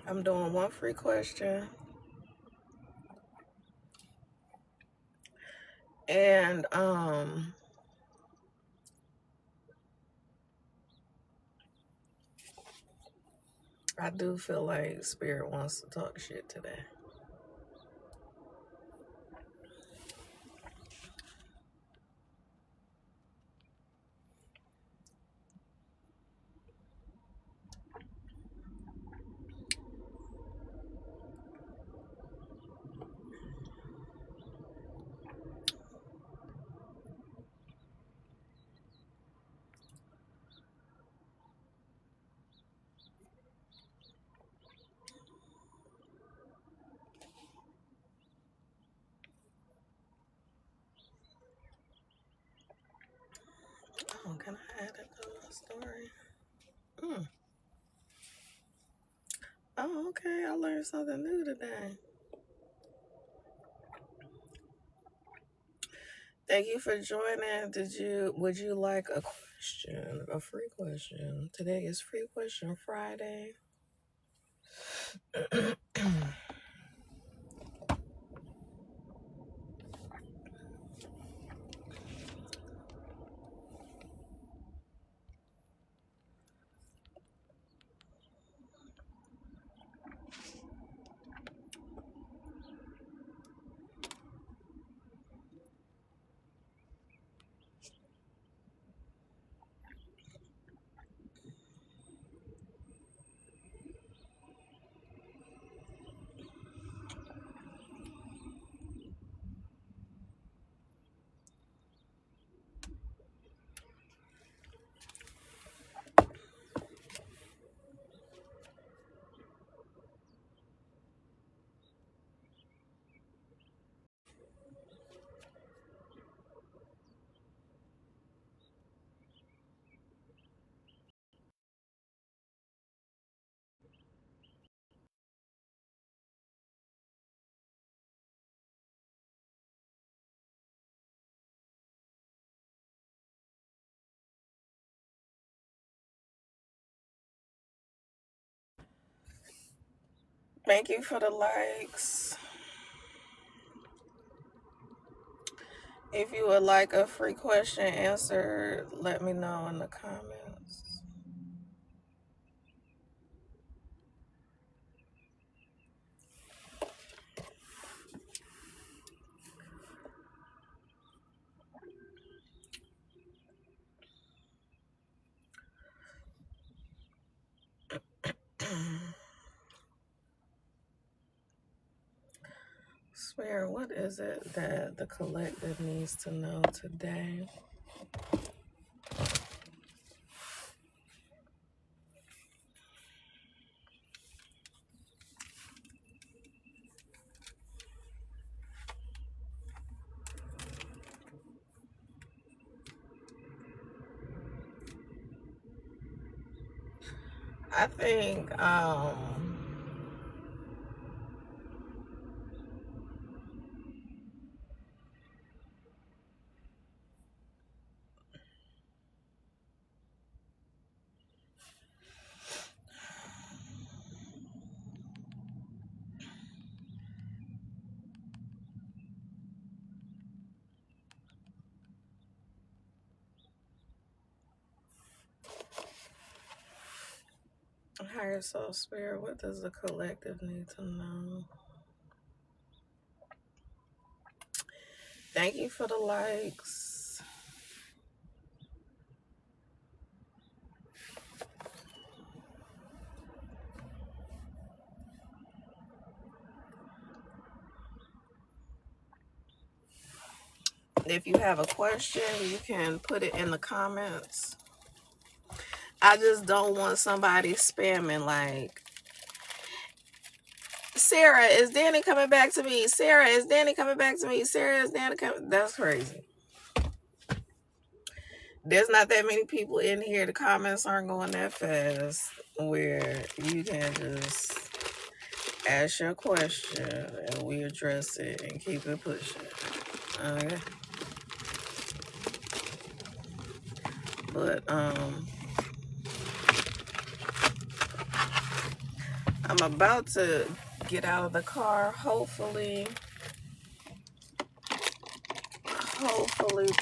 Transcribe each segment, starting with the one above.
I'm doing one free question. And I do feel like Spirit wants to talk shit today. Oh, can I add it to my story? Mm. Oh, okay. I learned something new today. Thank you for joining. Would you like a question? A free question. Today is Free Question Friday. Thank you for the likes. If you would like a free question answered, let me know in the comments. Swear, what is it that the collective needs to know today? I think higher soul spirit, what does the collective need to know? Thank you for the likes. If you have a question, you can put it in the comments. I just don't want somebody spamming like, Sarah, is Danny coming back to me? Sarah, is Danny coming back to me? Sarah, is Danny coming? That's crazy. There's not that many people in here. The comments aren't going that fast where you can just ask your question and we address it and keep it pushing. Okay. But I'm I'm about to get out of the car. Hopefully,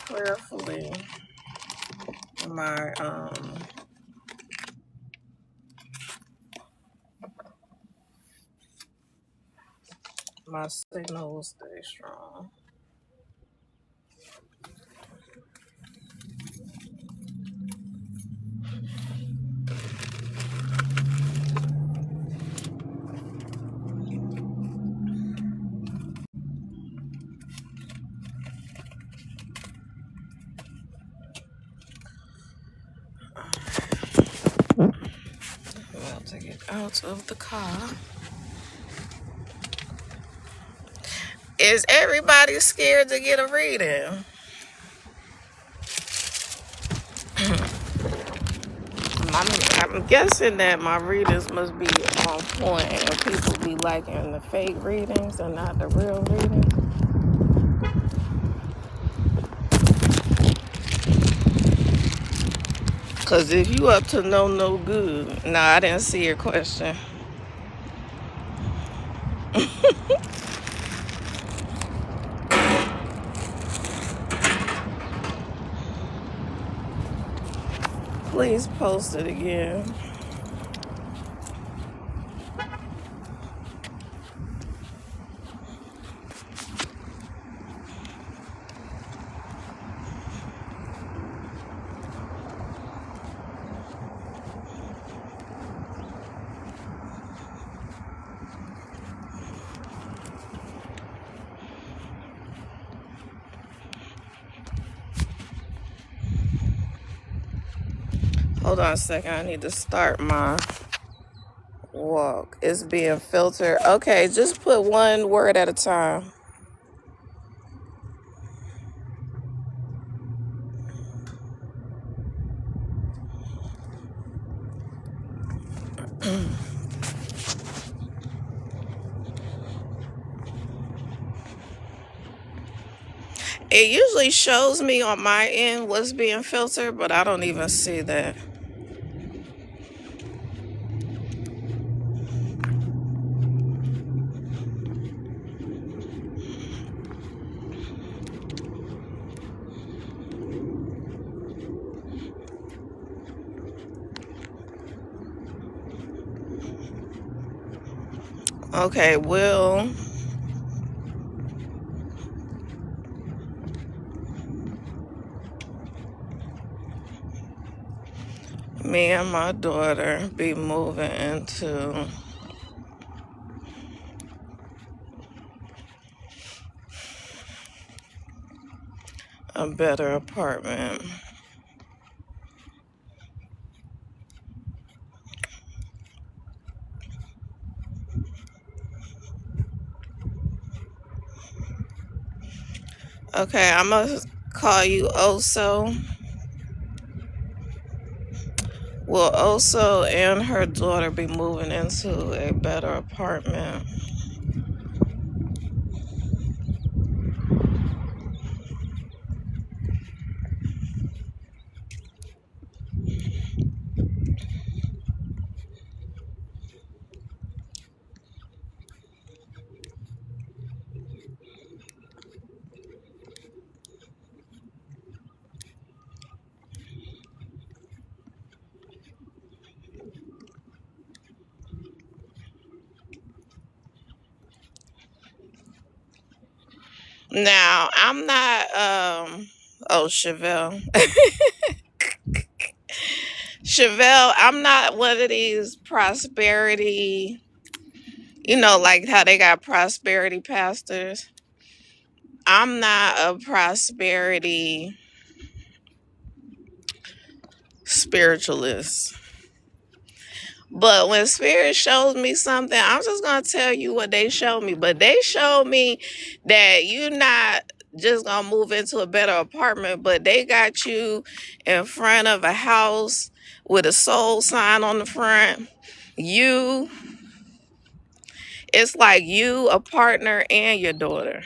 prayerfully, my my signal will stay strong. I'm about to get out of the car. Is everybody scared to get a reading? I'm guessing that my readings must be on point and people be liking the fake readings and not the real readings. Because if you up to no good. Nah, I didn't see your question. Please post it again. Hold on a second. I need to start my walk. It's being filtered. Okay, just put one word at a time. It usually shows me on my end what's being filtered, but I don't even see that. Okay, Will. Me and my daughter be moving into a better apartment. Okay, I'm gonna call you Oso. Will Oso and her daughter be moving into a better apartment? Now, I'm not oh, Chevelle. Chevelle, I'm not one of these prosperity, like how they got prosperity pastors. I'm not a prosperity spiritualist. But when spirit shows me something, I'm just gonna tell you what they showed me. But they showed me that you're not just gonna move into a better apartment, but they got you in front of a house with a soul sign on the front. It's like you, a partner, and your daughter.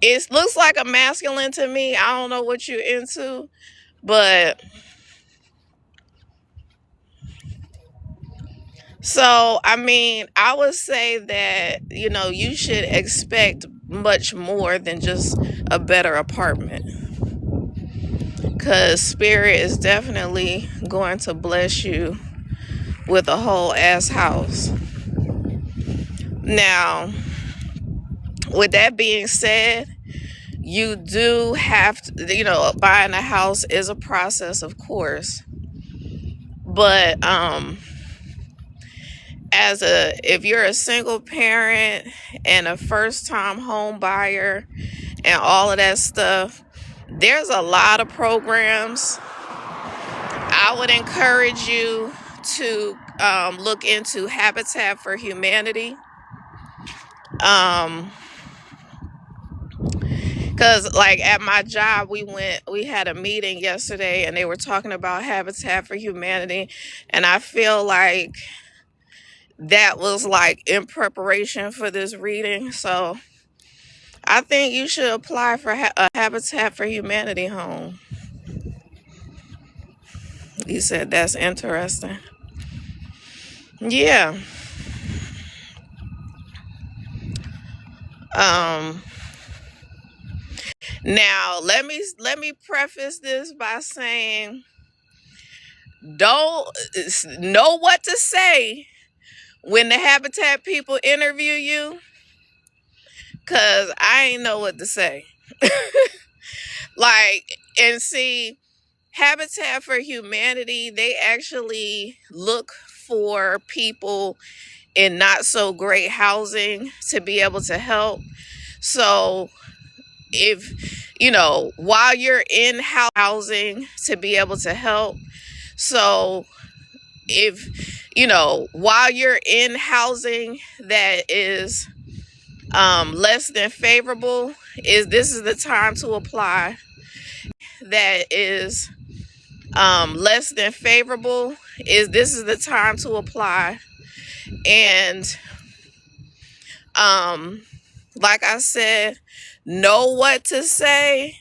It looks like a masculine to me. I don't know what you're into, but So, I mean, I would say that, you should expect much more than just a better apartment. Because Spirit is definitely going to bless you with a whole ass house. Now, with that being said, you do have to, buying a house is a process, of course. But if you're a single parent and a first time home buyer and all of that stuff, there's a lot of programs. I would encourage you to look into Habitat for Humanity. Because like at my job, we had a meeting yesterday and they were talking about Habitat for Humanity. And I feel like that was like in preparation for this reading. So I think you should apply for a Habitat for Humanity home. You said that's interesting. Yeah. Now let me preface this by saying, don't know what to say when the Habitat people interview you, cause I ain't know what to say. Like, and see, Habitat for Humanity, they actually look for people in not so great housing to be able to help. So if, while you're in housing to be able to help. So if, while you're in housing that is less than favorable, this is the time to apply. That is less than favorable, this is the time to apply. And like I said, know what to say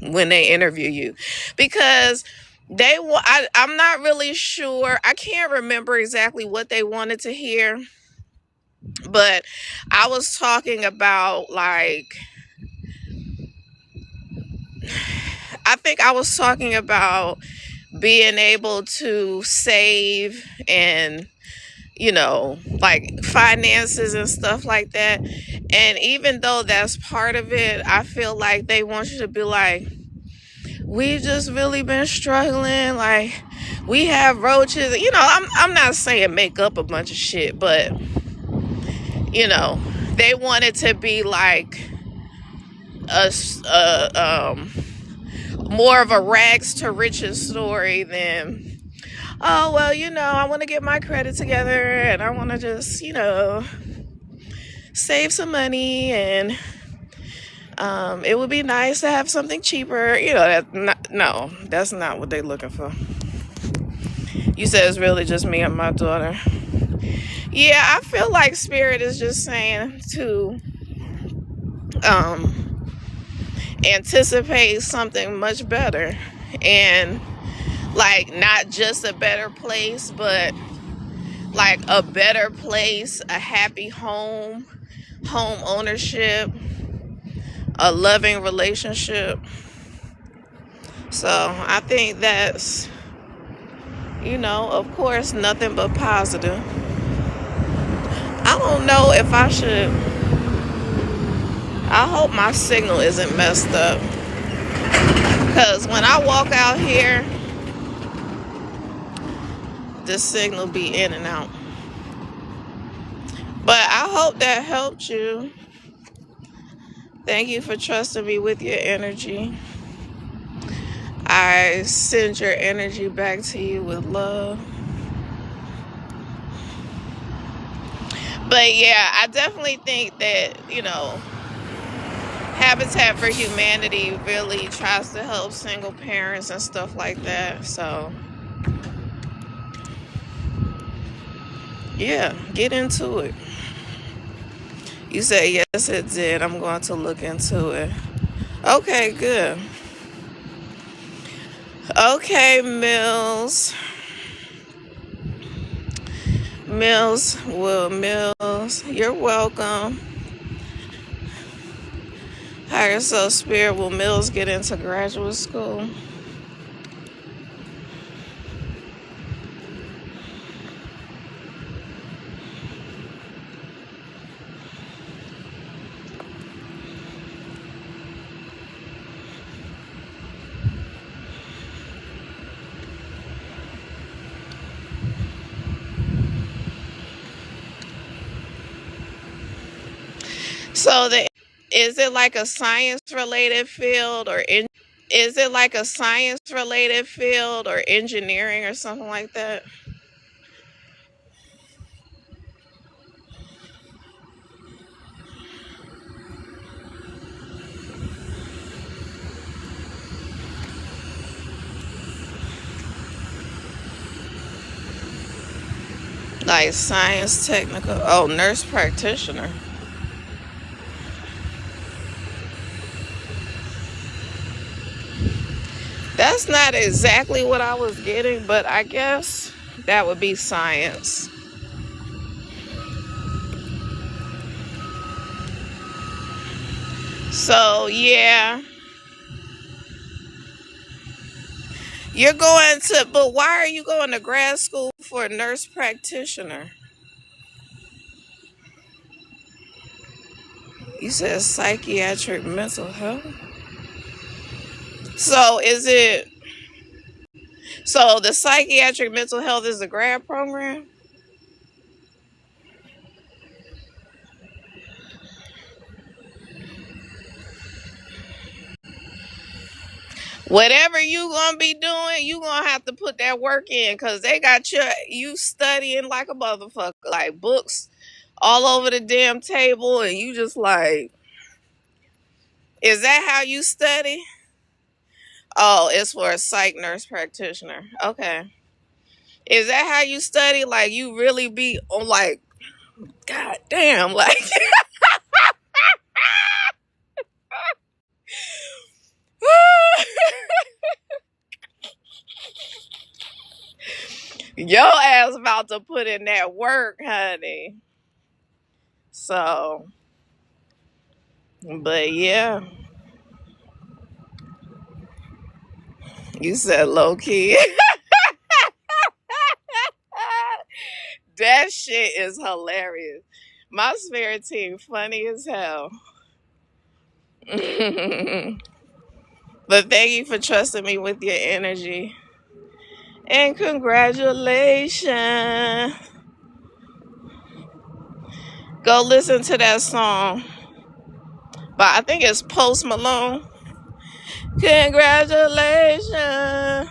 when they interview you, because I'm not really sure. I can't remember exactly what they wanted to hear, but I was talking about I think I was talking about being able to save and, like finances and stuff like that. And even though that's part of it, I feel like they want you to be like, we just really been struggling. Like, we have roaches. I'm not saying make up a bunch of shit, but, they want it to be like more of a rags to riches story than, oh, well, I want to get my credit together and I want to just, save some money, and it would be nice to have something cheaper. No, that's not what they're looking for. You said it's really just me and my daughter. Yeah, I feel like Spirit is just saying to anticipate something much better, and like not just a better place, but like a better place, a happy home ownership, a loving relationship. So I think that's, of course, nothing but positive. I don't know if I should. I hope my signal isn't messed up, because when I walk out here, the signal be in and out. But I hope that helped you. Thank you for trusting me with your energy. I send your energy back to you with love. But yeah, I definitely think that, Habitat for Humanity really tries to help single parents and stuff like that. So yeah, get into it. You say yes, it did. I'm going to look into it. Okay, good. Okay, Mills. Mills, Will Mills, you're welcome. Higher Self Spirit, will Mills get into graduate school? So is it like a science related field or is it like a science related field or engineering or something like that? Like science technical. Oh, nurse practitioner. That's not exactly what I was getting, but I guess that would be science. So, yeah. You're going to, but why are you going to grad school for a nurse practitioner? You said psychiatric mental health. So so the psychiatric mental health is a grad program? Whatever you gonna be doing, you gonna have to put that work in because they got you studying like a motherfucker, like books all over the damn table, and you just like, is that how you study? Oh, it's for a psych nurse practitioner. Okay. Is that how you study? Like you really be on like, god damn, like your ass about to put in that work, honey. So, but yeah, you said low key. That shit is hilarious. My spirit team funny as hell. But thank you for trusting me with your energy. And congratulations. Go listen to that song. But I think it's Post Malone. Congratulations.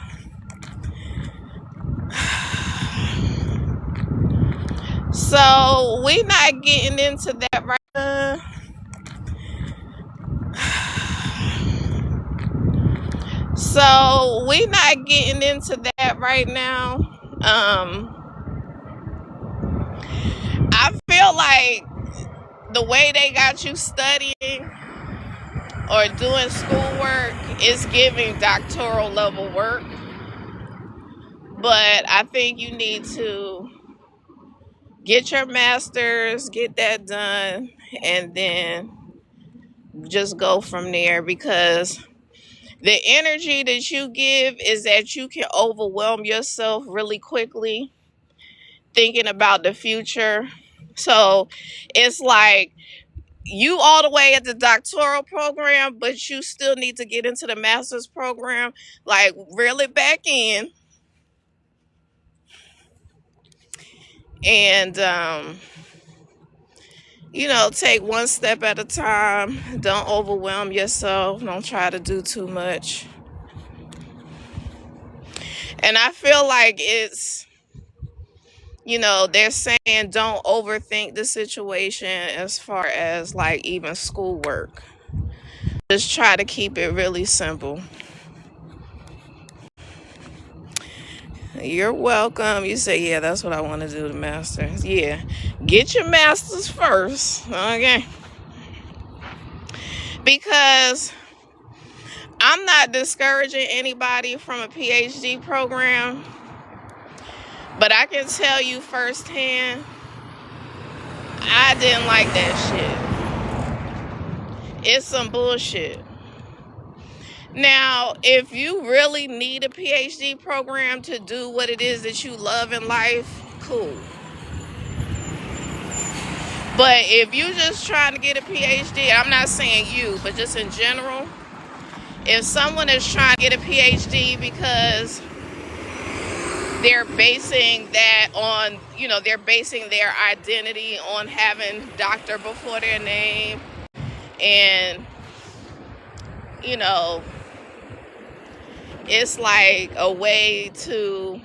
So we not getting into that right now. So we not getting into that right now. I feel like the way they got you studying or doing schoolwork is giving doctoral level work. But I think you need to get your master's, get that done, and then just go from there because the energy that you give is that you can overwhelm yourself really quickly thinking about the future. So it's like you all the way at the doctoral program, but you still need to get into the master's program, like reel it back in. And, take one step at a time. Don't overwhelm yourself. Don't try to do too much. And I feel like it's, they're saying don't overthink the situation as far as like even schoolwork. Just try to keep it really simple. You're welcome. You say, yeah, that's what I want to do, the master's. Yeah, get your master's first, okay? Because I'm not discouraging anybody from a PhD program, But I can tell you firsthand, I didn't like that shit. It's some bullshit. Now, if you really need a PhD program to do what it is that you love in life, cool. But if you just trying to get a PhD, I'm not saying you, but just in general, if someone is trying to get a PhD because they're basing that on, they're basing their identity on having doctor before their name, and, it's like a way to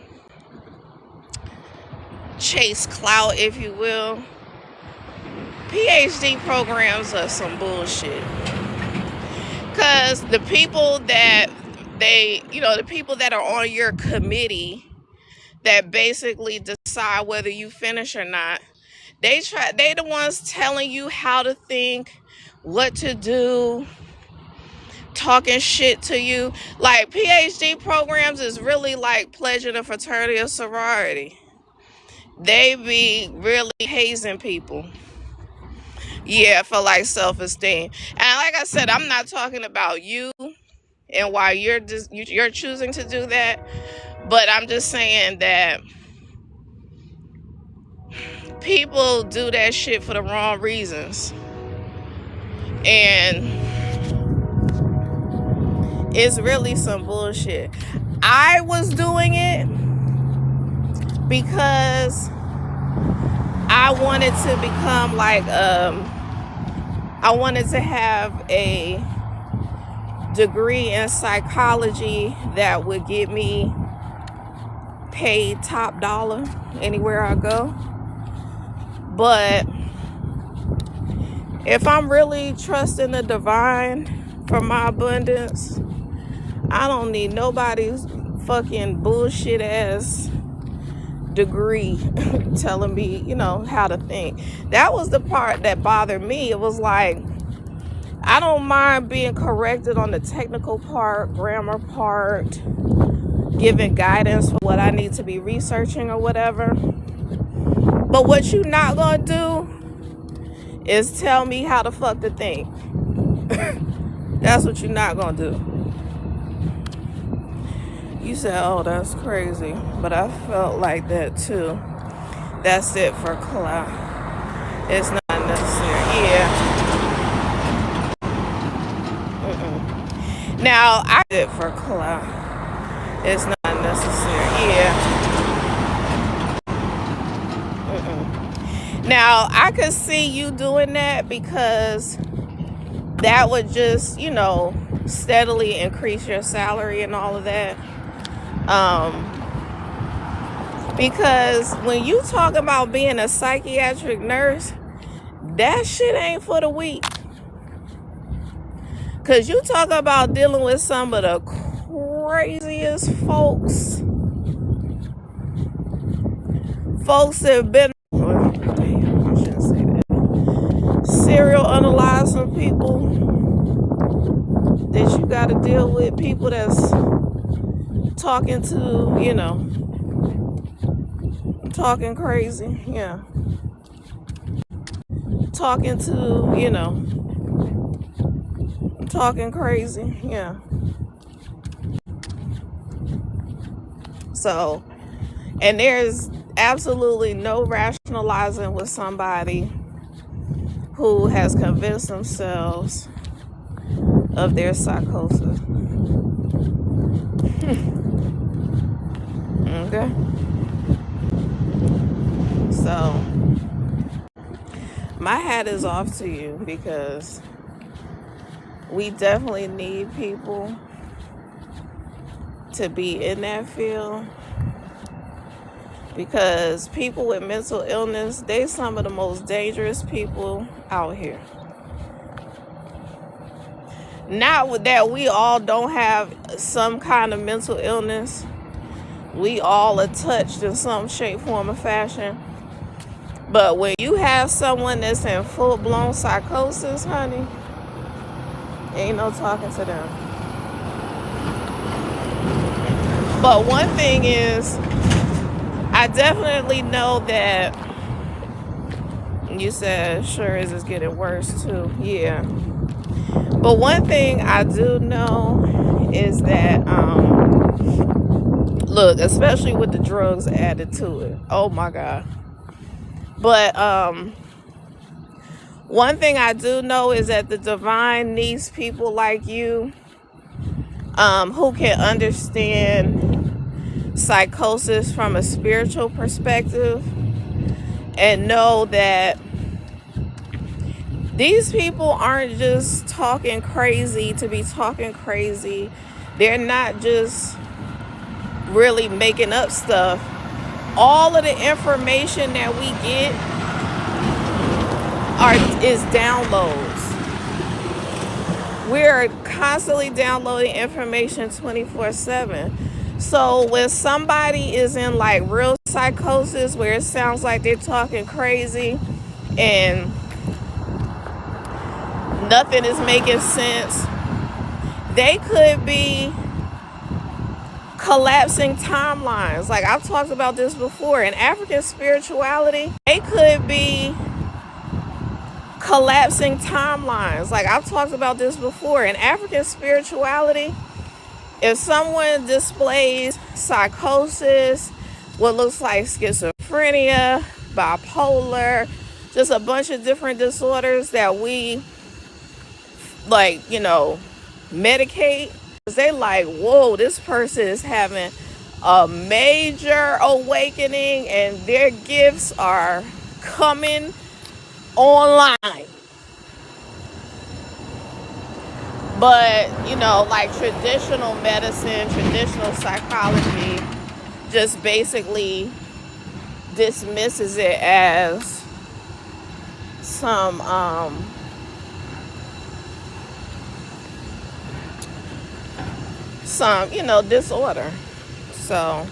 chase clout, if you will. PhD programs are some bullshit. Because the people that the people that are on your committee that basically decide whether you finish or not, they the ones telling you how to think, what to do, talking shit to you. Like, PhD programs is really like pledge in a fraternity or sorority. They be really hazing people. Yeah, for like self-esteem. And like I said, I'm not talking about you and why you're choosing to do that, but I'm just saying that people do that shit for the wrong reasons. And it's really some bullshit. I was doing it because I wanted to become like I wanted to have a degree in psychology that would get me paid top dollar anywhere I go. But if I'm really trusting the divine for my abundance, I don't need nobody's fucking bullshit ass degree telling me, how to think. That was the part that bothered me. It was like, I don't mind being corrected on the technical part, grammar part, giving guidance for what I need to be researching or whatever. But what you not gonna do is tell me how the fuck to think. That's what you're not gonna do. You said, oh, that's crazy. But I felt like that too. That's it for clout. It's not necessary. Yeah. Now, I did it for clout. It's not necessary. Yeah. Now, I could see you doing that because that would just, steadily increase your salary and all of that. Because when you talk about being a psychiatric nurse, that shit ain't for the weak. Because you talk about dealing with some of the craziest folks. Folks that have been, I shouldn't say that. Serial unalive people that you got to deal with. People that's talking to, talking crazy. Yeah. Talking to, talking crazy. Yeah. So, and there's absolutely no rationalizing with somebody who has convinced themselves of their psychosis. Okay. So, my hat is off to you because we definitely need people to be in that field, because people with mental illness, they some of the most dangerous people out here. Not that we all don't have some kind of mental illness. We all are touched in some shape, form, or fashion. But when you have someone that's in full-blown psychosis, honey, ain't no talking to them. But one thing is, I definitely know that you said sure is it's getting worse too. Yeah. But one thing I do know is that look, especially with the drugs added to it. Oh my God. But one thing I do know is that the divine needs people like you who can understand psychosis from a spiritual perspective and know that these people aren't just talking crazy to be talking crazy. They're not just really making up stuff. All of the information that we get is downloads. We're constantly downloading information 24/7. So when somebody is in like real psychosis where it sounds like they're talking crazy and nothing is making sense, they could be collapsing timelines. Like I've talked about this before. In African spirituality, they could be collapsing timelines. Like I've talked about this before. In African spirituality, if someone displays psychosis, what looks like schizophrenia, bipolar, just a bunch of different disorders that we like, medicate, they like, whoa, this person is having a major awakening and their gifts are coming online. But, like traditional medicine, traditional psychology just basically dismisses it as some disorder. So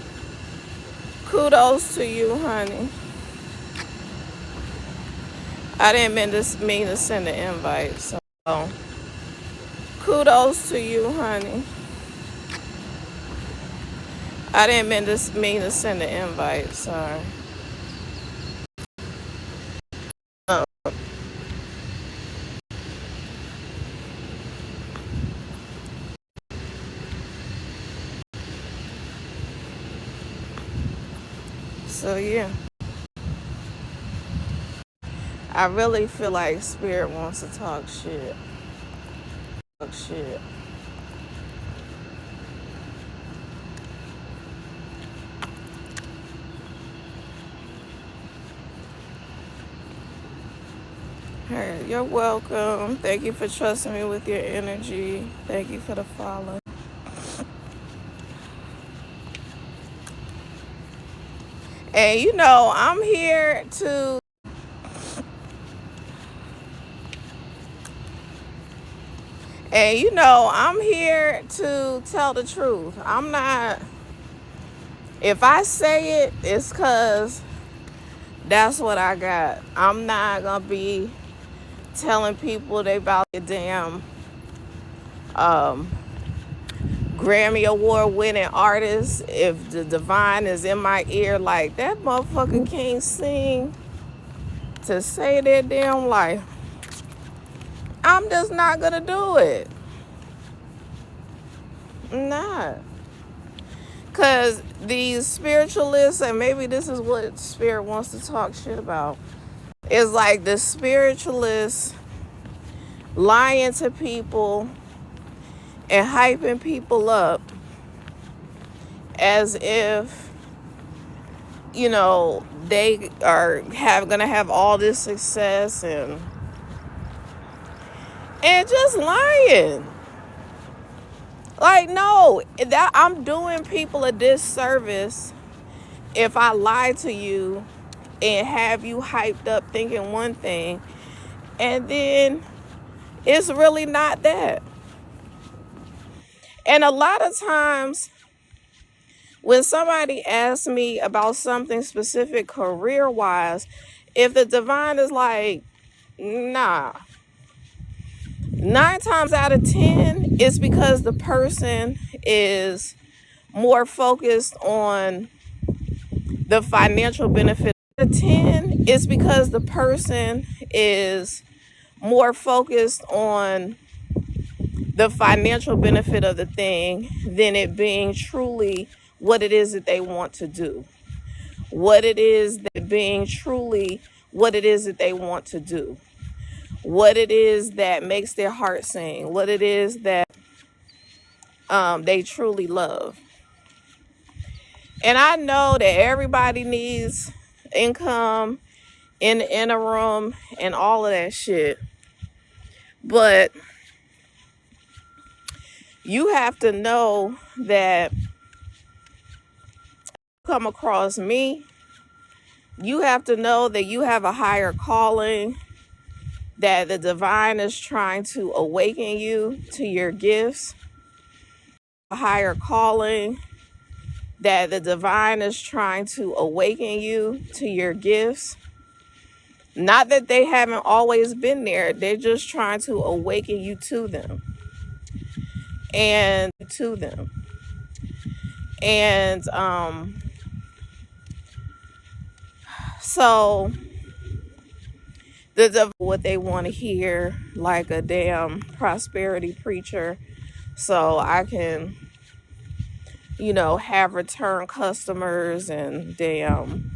kudos to you, honey. I didn't mean to send an invite, so kudos to you, honey. I didn't mean to send an invite, sorry. So yeah, I really feel like Spirit wants to talk shit. Hey, you're welcome. Thank you for trusting me with your energy. Thank you for the follow. And I'm here to tell the truth. I'm not, if I say it, it's because that's what I got. I'm not gonna be telling people they about a damn Grammy Award winning artist if the divine is in my ear like that motherfucker can't sing to save their damn life. I'm just not gonna do it. I'm not. Because these spiritualists, and maybe this is what Spirit wants to talk shit about, is like the spiritualists lying to people and hyping people up as if, they are gonna have all this success and just lying. Like, no, that I'm doing people a disservice if I lie to you and have you hyped up thinking one thing and then it's really not that. And a lot of times when somebody asks me about something specific career-wise, if the divine is like, nah, 9 times out of 10, it's because the person is more focused on the financial benefit of the 10 is because the person is more focused on the financial benefit of the thing than it being truly what it is that they want to do. What it is that being truly what it is that they want to do. What it is that makes their heart sing. What it is that they truly love. And I know that everybody needs income in the interim and all of that shit. But you have to know that come across me, you have to know that you have a higher calling, that the divine is trying to awaken you to your gifts, a higher calling, that the divine is trying to awaken you to your gifts. Not that they haven't always been there, they're just trying to awaken you to them. And so what they want to hear, like a damn prosperity preacher, so I can, have return customers and damn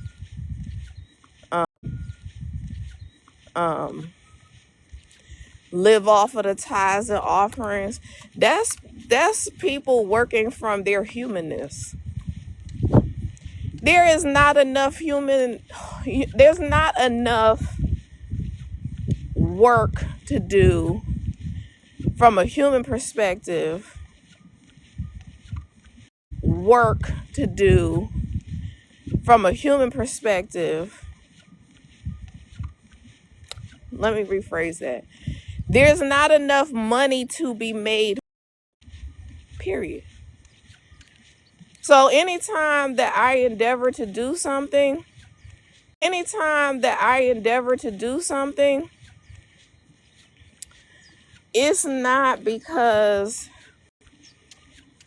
live off of the tithes and offerings. That's people working from their humanness. There's not enough work to do from a human perspective. Let me rephrase that. There's not enough money to be made, period. So anytime that I endeavor to do something, it's not because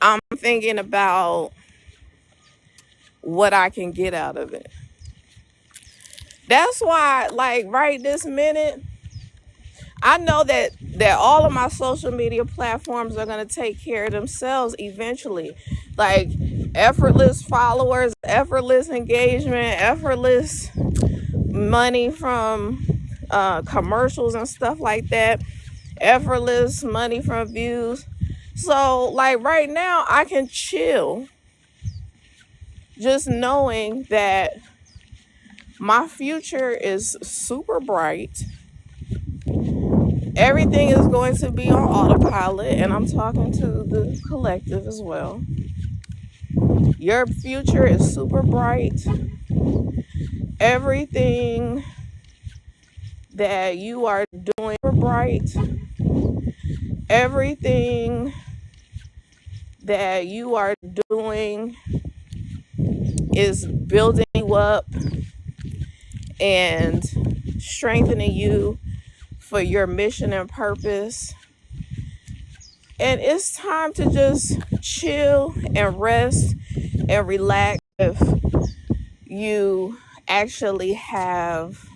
I'm thinking about what I can get out of it. That's why, like, right this minute, I know that all of my social media platforms are going to take care of themselves eventually. Like, effortless followers, effortless engagement, effortless money from commercials and stuff like that, effortless money from views. So, like, right now, I can chill just knowing that my future is super bright. Everything is going to be on autopilot, and I'm talking to the collective as well. Your future is super bright. Everything that you are doing is bright. Everything that you are doing is building you up and strengthening you for your mission and purpose. And it's time to just chill and rest and relax if you actually have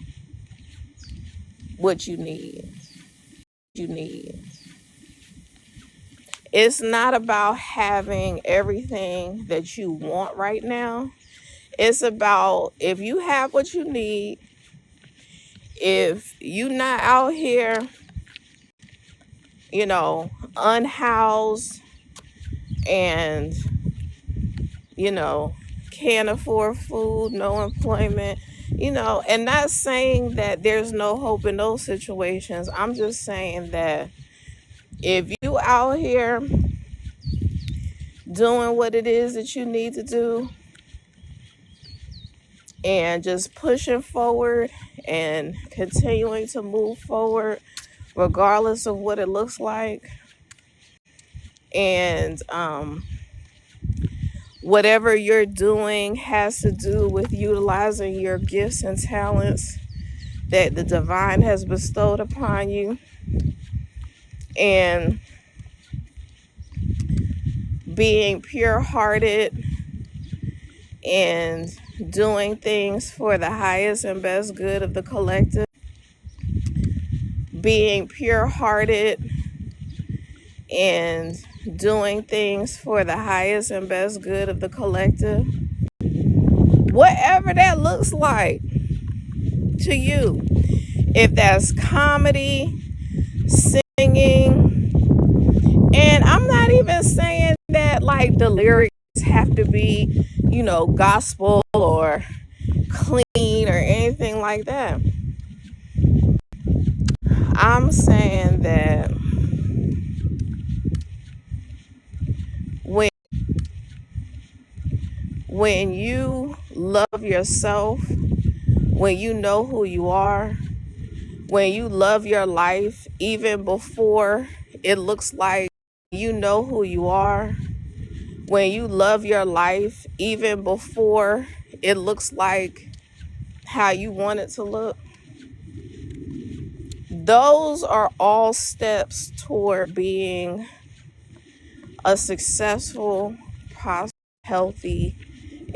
what you need. It's not about having everything that you want right now. It's about, if you have what you need, if you're not out here, unhoused and, can't afford food, no employment, and not saying that there's no hope in those situations. I'm just saying that if you out here doing what it is that you need to do and just pushing forward and continuing to move forward regardless of what it looks like, and whatever you're doing has to do with utilizing your gifts and talents that the divine has bestowed upon you, and being pure-hearted and doing things for the highest and best good of the collective, being pure-hearted and doing things for the highest and best good of the collective, whatever that looks like to you. If that's comedy, singing, and I'm not even saying that like the lyrics have to be, gospel or clean or anything like that. I'm saying that when you love yourself, when you know who you are, when you love your life even before it looks like you know who you are, when you love your life even before it looks like how you want it to look, those are all steps toward being a successful, prosperous, healthy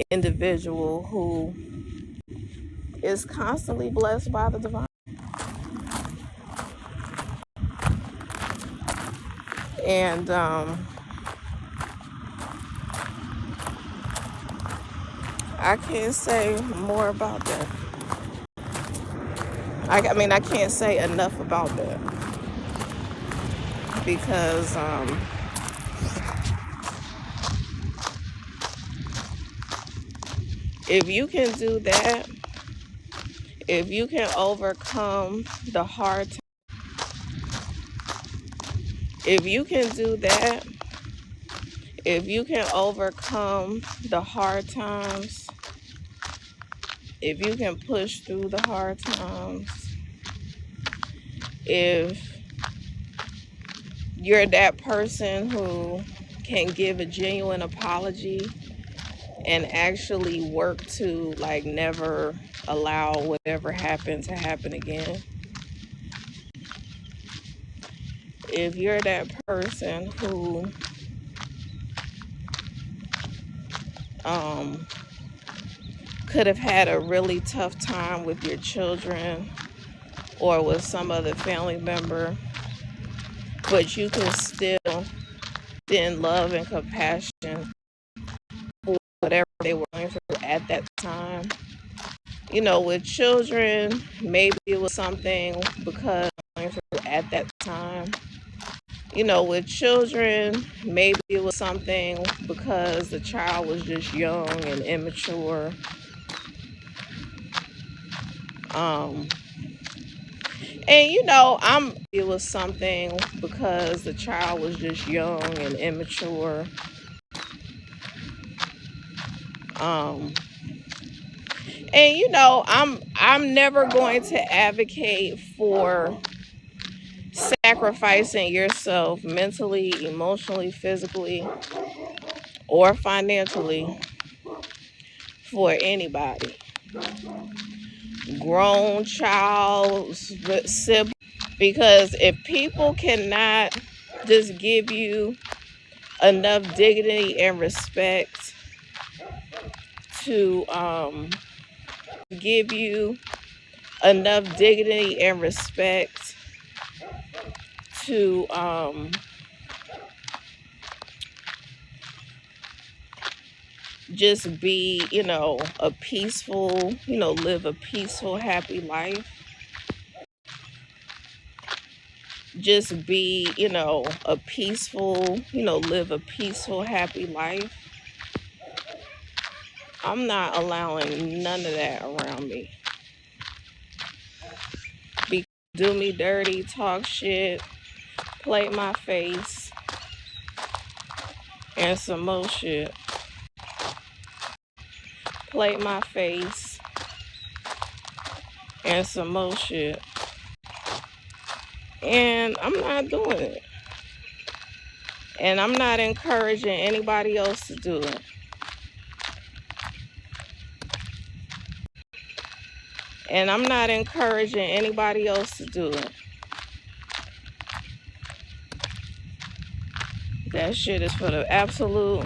individual who is constantly blessed by the divine. And I can't say more about that. I mean, I can't say enough about that because if you can do that, if you can overcome the hard times, if you can do that, if you can overcome the hard times, if you can push through the hard times, if you're that person who can give a genuine apology and actually work to like never allow whatever happened to happen again, if you're that person who could have had a really tough time with your children or with some other family member, but you can still extend love and compassion for whatever they were going through at that time. With children, maybe it was something because going through at that time. With children, maybe it was something because the child was just young and immature. It was something because the child was just young and immature. I'm never going to advocate for sacrificing yourself mentally, emotionally, physically, or financially for anybody. Grown child, sibling. Because if people cannot just give you enough dignity and respect to give you enough dignity and respect to just be, a peaceful, live a peaceful, happy life. Just be, a peaceful, live a peaceful, happy life. I'm not allowing none of that around me. Do me dirty, talk shit, play my face, and some more shit. Play my face, and some more shit. And I'm not doing it. And I'm not encouraging anybody else to do it. And I'm not encouraging anybody else to do it. That shit is for the absolute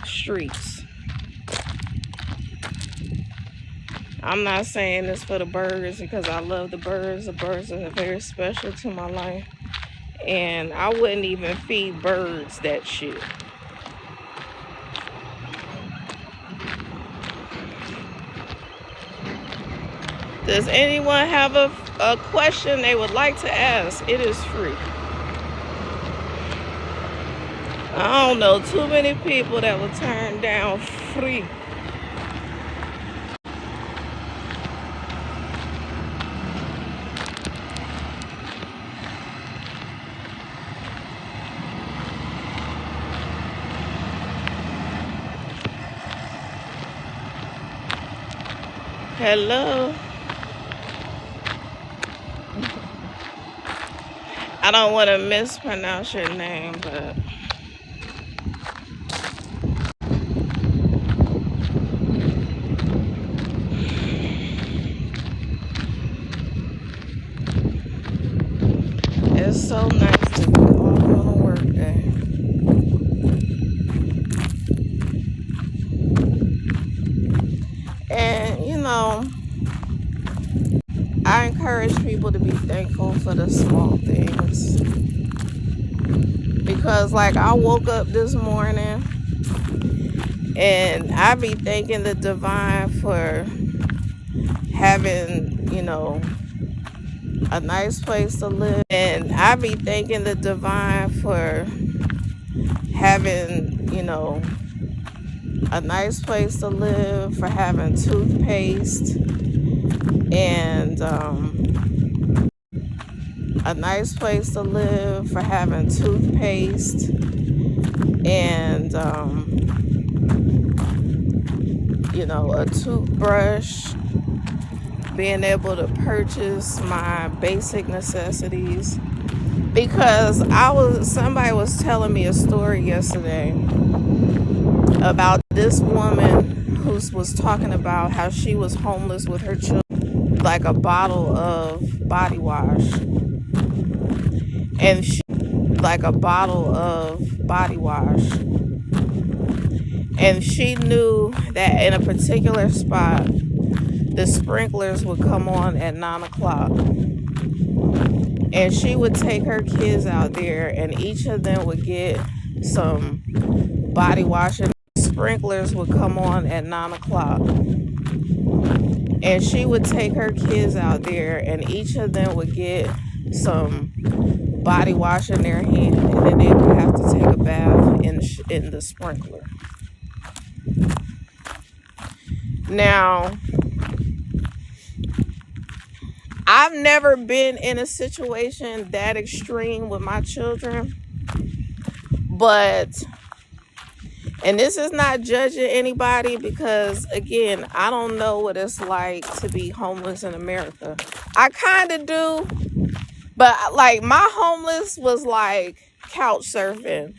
streets. I'm not saying this for the birds because I love the birds. The birds are very special to my life. And I wouldn't even feed birds that shit. Does anyone have a question they would like to ask? It is free. I don't know too many people that will turn down free. Hello. I don't want to mispronounce your name, but it's so nice to be off on a work day. And, you know, I encourage people to be thankful for the small things. Because, like, I woke up this morning and I be thanking the divine for having, you know, a nice place to live. And I be thanking the divine for having, you know, a nice place to live, for having toothpaste and a nice place to live, for having toothpaste and you know, a toothbrush, being able to purchase my basic necessities. Because somebody was telling me a story yesterday about this woman who was talking about how she was homeless with her children, like a bottle of body wash. And she knew that in a particular spot, the sprinklers would come on at 9 o'clock. And she would take her kids out there and each of them would get some body wash. And sprinklers would come on at 9 o'clock. And she would take her kids out there and each of them would get some body wash in their hand, and then they would have to take a bath in the sprinkler. Now, I've never been in a situation that extreme with my children, and this is not judging anybody because, again, I don't know what it's like to be homeless in America. I kind of do, but like my homeless was like couch surfing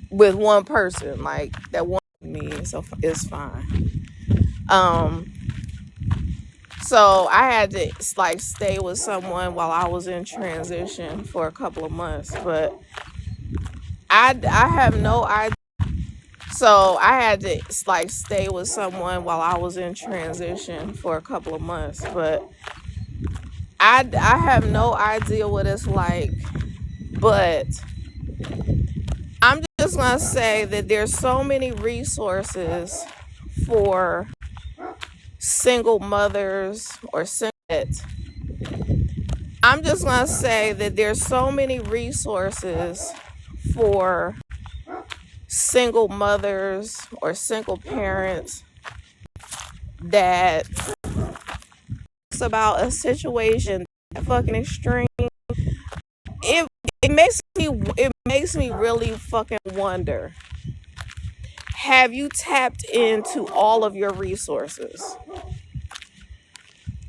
with one person, like that wanted me, so it's fine. So I had to like stay with someone while I was in transition for a couple of months, but I have no idea. So I had to like stay with someone while I was in transition for a couple of months, but I have no idea what it's like. But I'm just gonna say that there's so many resources for single mothers or I'm just gonna say that there's so many resources for single mothers or single parents that it's about a situation that fucking extreme. It makes me really fucking wonder. Have you tapped into all of your resources?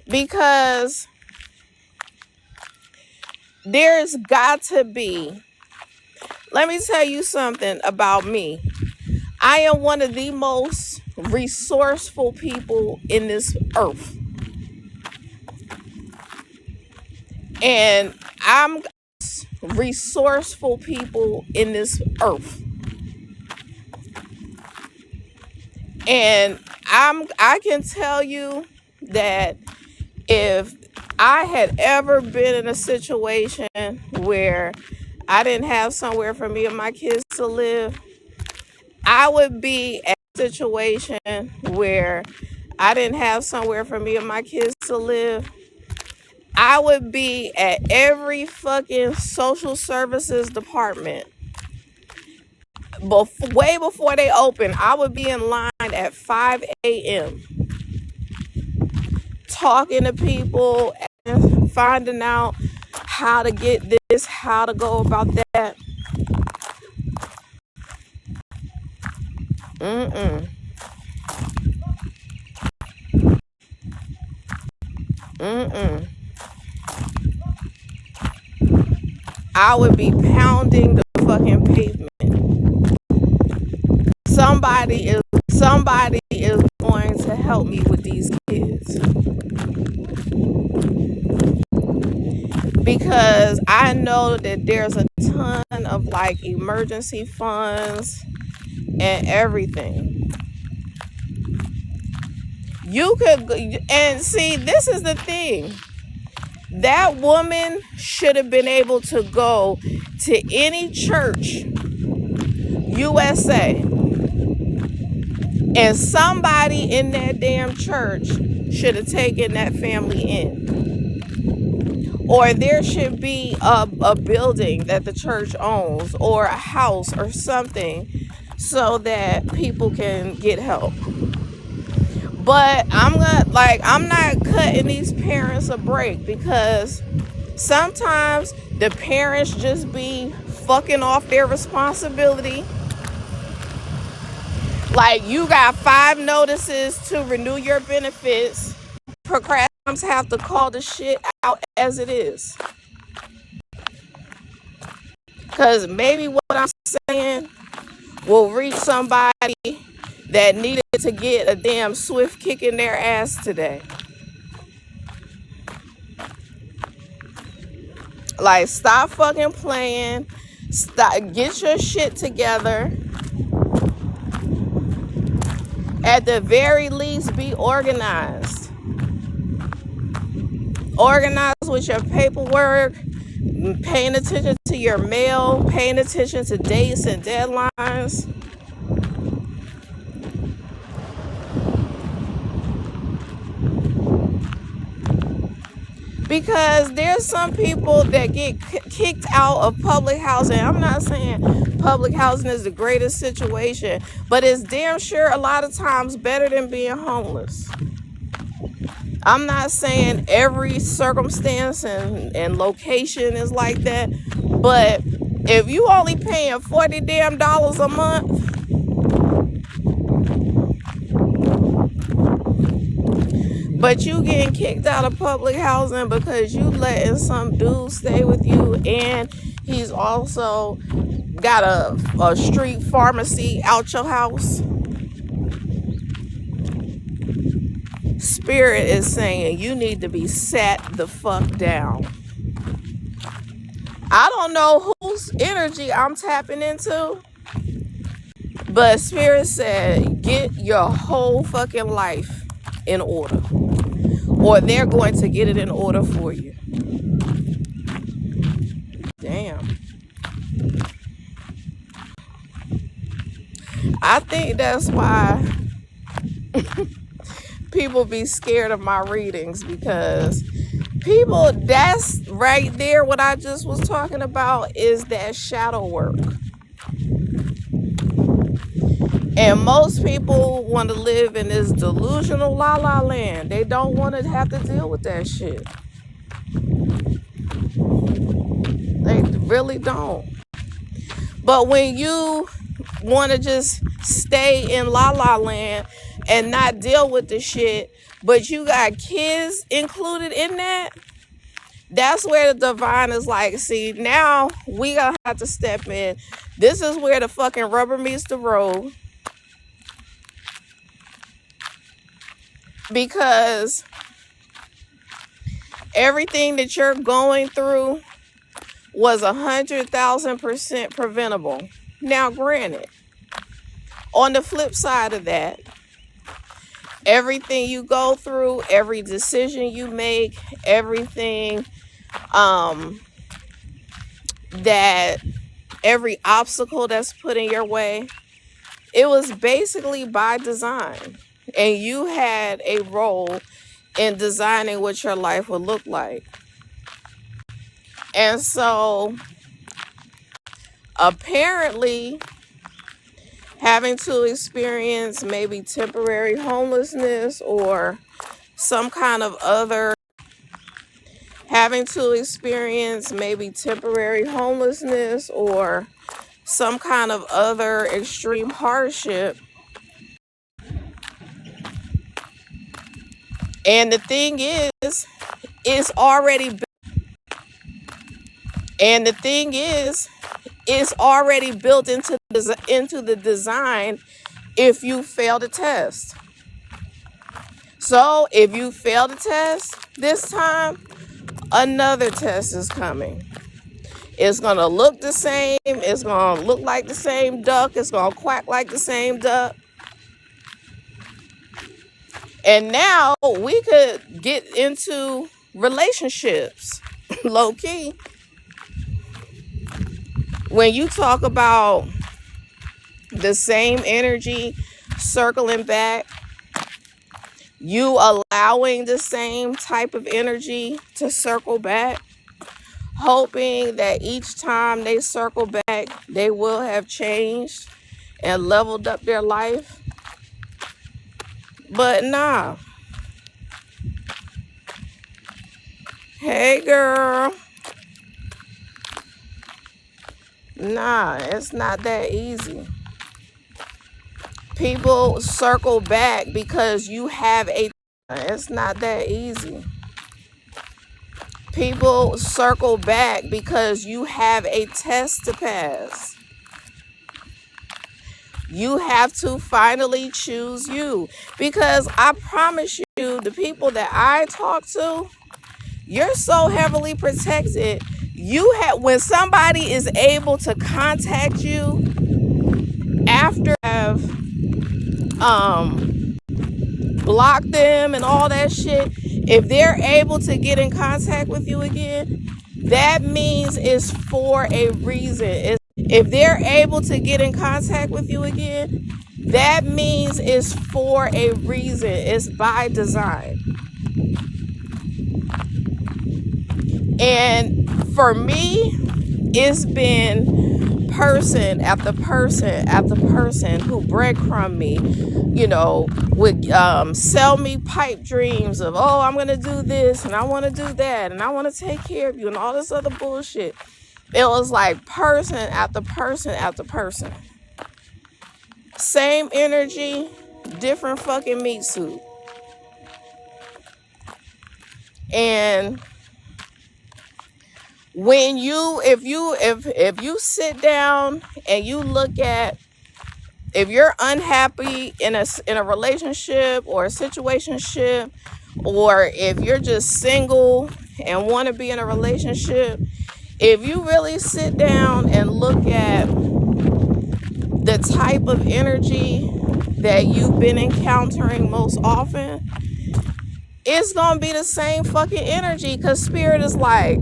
Because there's got to be. Let me tell you something about me. I am one of the most resourceful people in this earth. And I'm resourceful people in this earth. And I can tell you that if I had ever been in a situation where I didn't have somewhere for me and my kids to live, I would be at a situation where I didn't have somewhere for me and my kids to live. I would be at every fucking social services department. Way before they open, I would be in line at 5 a.m. talking to people and finding out how to get this, how to go about that. Mm-mm. Mm-mm. I would be pounding the fucking pavement. Somebody is going to help me with these kids. Because I know that there's a ton of like emergency funds and everything. You could, and see, this is the thing. That woman should have been able to go to any church, USA, and somebody in that damn church should have taken that family in. Or there should be a building that the church owns, or a house or something, so that people can get help. But I'm not cutting these parents a break, because sometimes the parents just be fucking off their responsibility. Like, you got 5 notices to renew your benefits. Procrastinators have to call the shit out as it is. Because maybe what I'm saying will reach somebody that needed to get a damn swift kick in their ass today. Like, stop fucking playing. Stop. Get your shit together. At the very least, be organized. Organized with your paperwork, paying attention to your mail, paying attention to dates and deadlines. Because there's some people that get kicked out of public housing. I'm not saying public housing is the greatest situation, but it's damn sure a lot of times better than being homeless. I'm not saying every circumstance and location is like that, but if you only paying $40 damn a month, but you getting kicked out of public housing because you letting some dude stay with you, and he's also got a street pharmacy out your house. Spirit is saying you need to be sat the fuck down. I don't know whose energy I'm tapping into, but Spirit said get your whole fucking life in order, or they're going to get it in order for you. Damn. I think that's why people be scared of my readings, because people, that's right there what I just was talking about, is that shadow work. And most people want to live in this delusional la-la land. They don't want to have to deal with that shit. They really don't. But when you want to just stay in la-la land and not deal with the shit, but you got kids included in that, that's where the divine is like, see, now we gonna have to step in. This is where the fucking rubber meets the road. Because everything that you're going through was 100,000% preventable. Now, granted, on the flip side of that, everything you go through, every decision you make, everything that every obstacle that's put in your way, it was basically by design. And you had a role in designing what your life would look like. And so apparently having to experience maybe temporary homelessness or some kind of other having to experience maybe temporary homelessness or some kind of other extreme hardship. And the thing is, it's already and the thing is, it's already built into the design if you fail the test. So if you fail the test this time, another test is coming. It's going to look the same. It's going to look like the same duck. It's going to quack like the same duck. And now we could get into relationships, low key. When you talk about the same energy circling back, you allowing the same type of energy to circle back, hoping that each time they circle back, they will have changed and leveled up their life. But nah. Hey, girl. Nah, it's not that easy. People circle back because you have a... It's not that easy. People circle back because you have a test to pass. You have to finally choose you. Because I promise you, the people that I talk to, you're so heavily protected. You have, when somebody is able to contact you after have blocked them and all that shit, if they're able to get in contact with you again, that means it's for a reason. If they're able to get in contact with you again, that means it's for a reason. It's by design. And for me, it's been person after person after person who breadcrumb me, would sell me pipe dreams of, oh, I'm going to do this and I want to do that and I want to take care of you and all this other bullshit. It was like person after person after person. Same energy, different fucking meat suit. And when if you sit down and you look at, if you're unhappy in a relationship or a situationship, or if you're just single and want to be in a relationship, if you really sit down and look at the type of energy that you've been encountering most often, it's gonna be the same fucking energy, because spirit is like,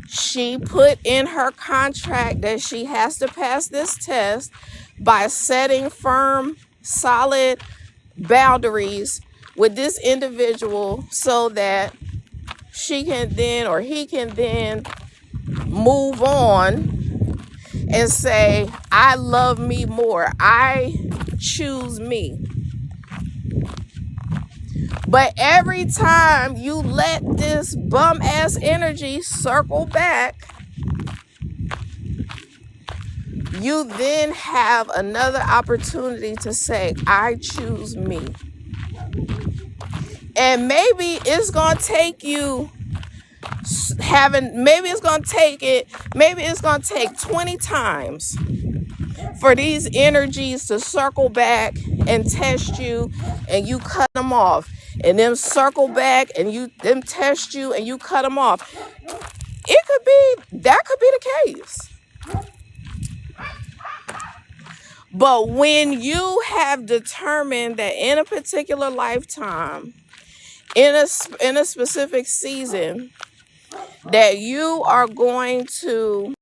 she put in her contract that she has to pass this test by setting firm, solid boundaries with this individual so that she can then, or he can then, move on and say, I love me more. I choose me. But every time you let this bum ass energy circle back, you then have another opportunity to say, I choose me. And maybe it's going to take you maybe it's going to take 20 times for these energies to circle back and test you, and you cut them off, and then circle back and them test you and you cut them off. That could be the case. But when you have determined that in a particular lifetime, in a specific season, that you are going to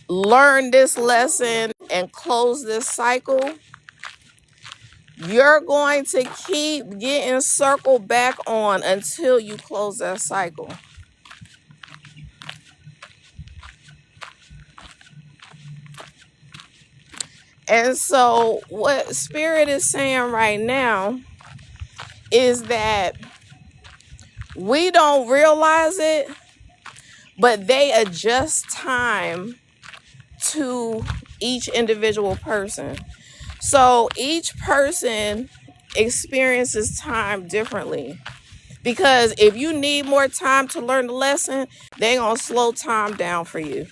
learn this lesson and close this cycle, you're going to keep getting circled back on until you close that cycle. And so what Spirit is saying right now is that we don't realize it, but they adjust time to each individual person. So each person experiences time differently. Because if you need more time to learn the lesson, they're gonna slow time down for you.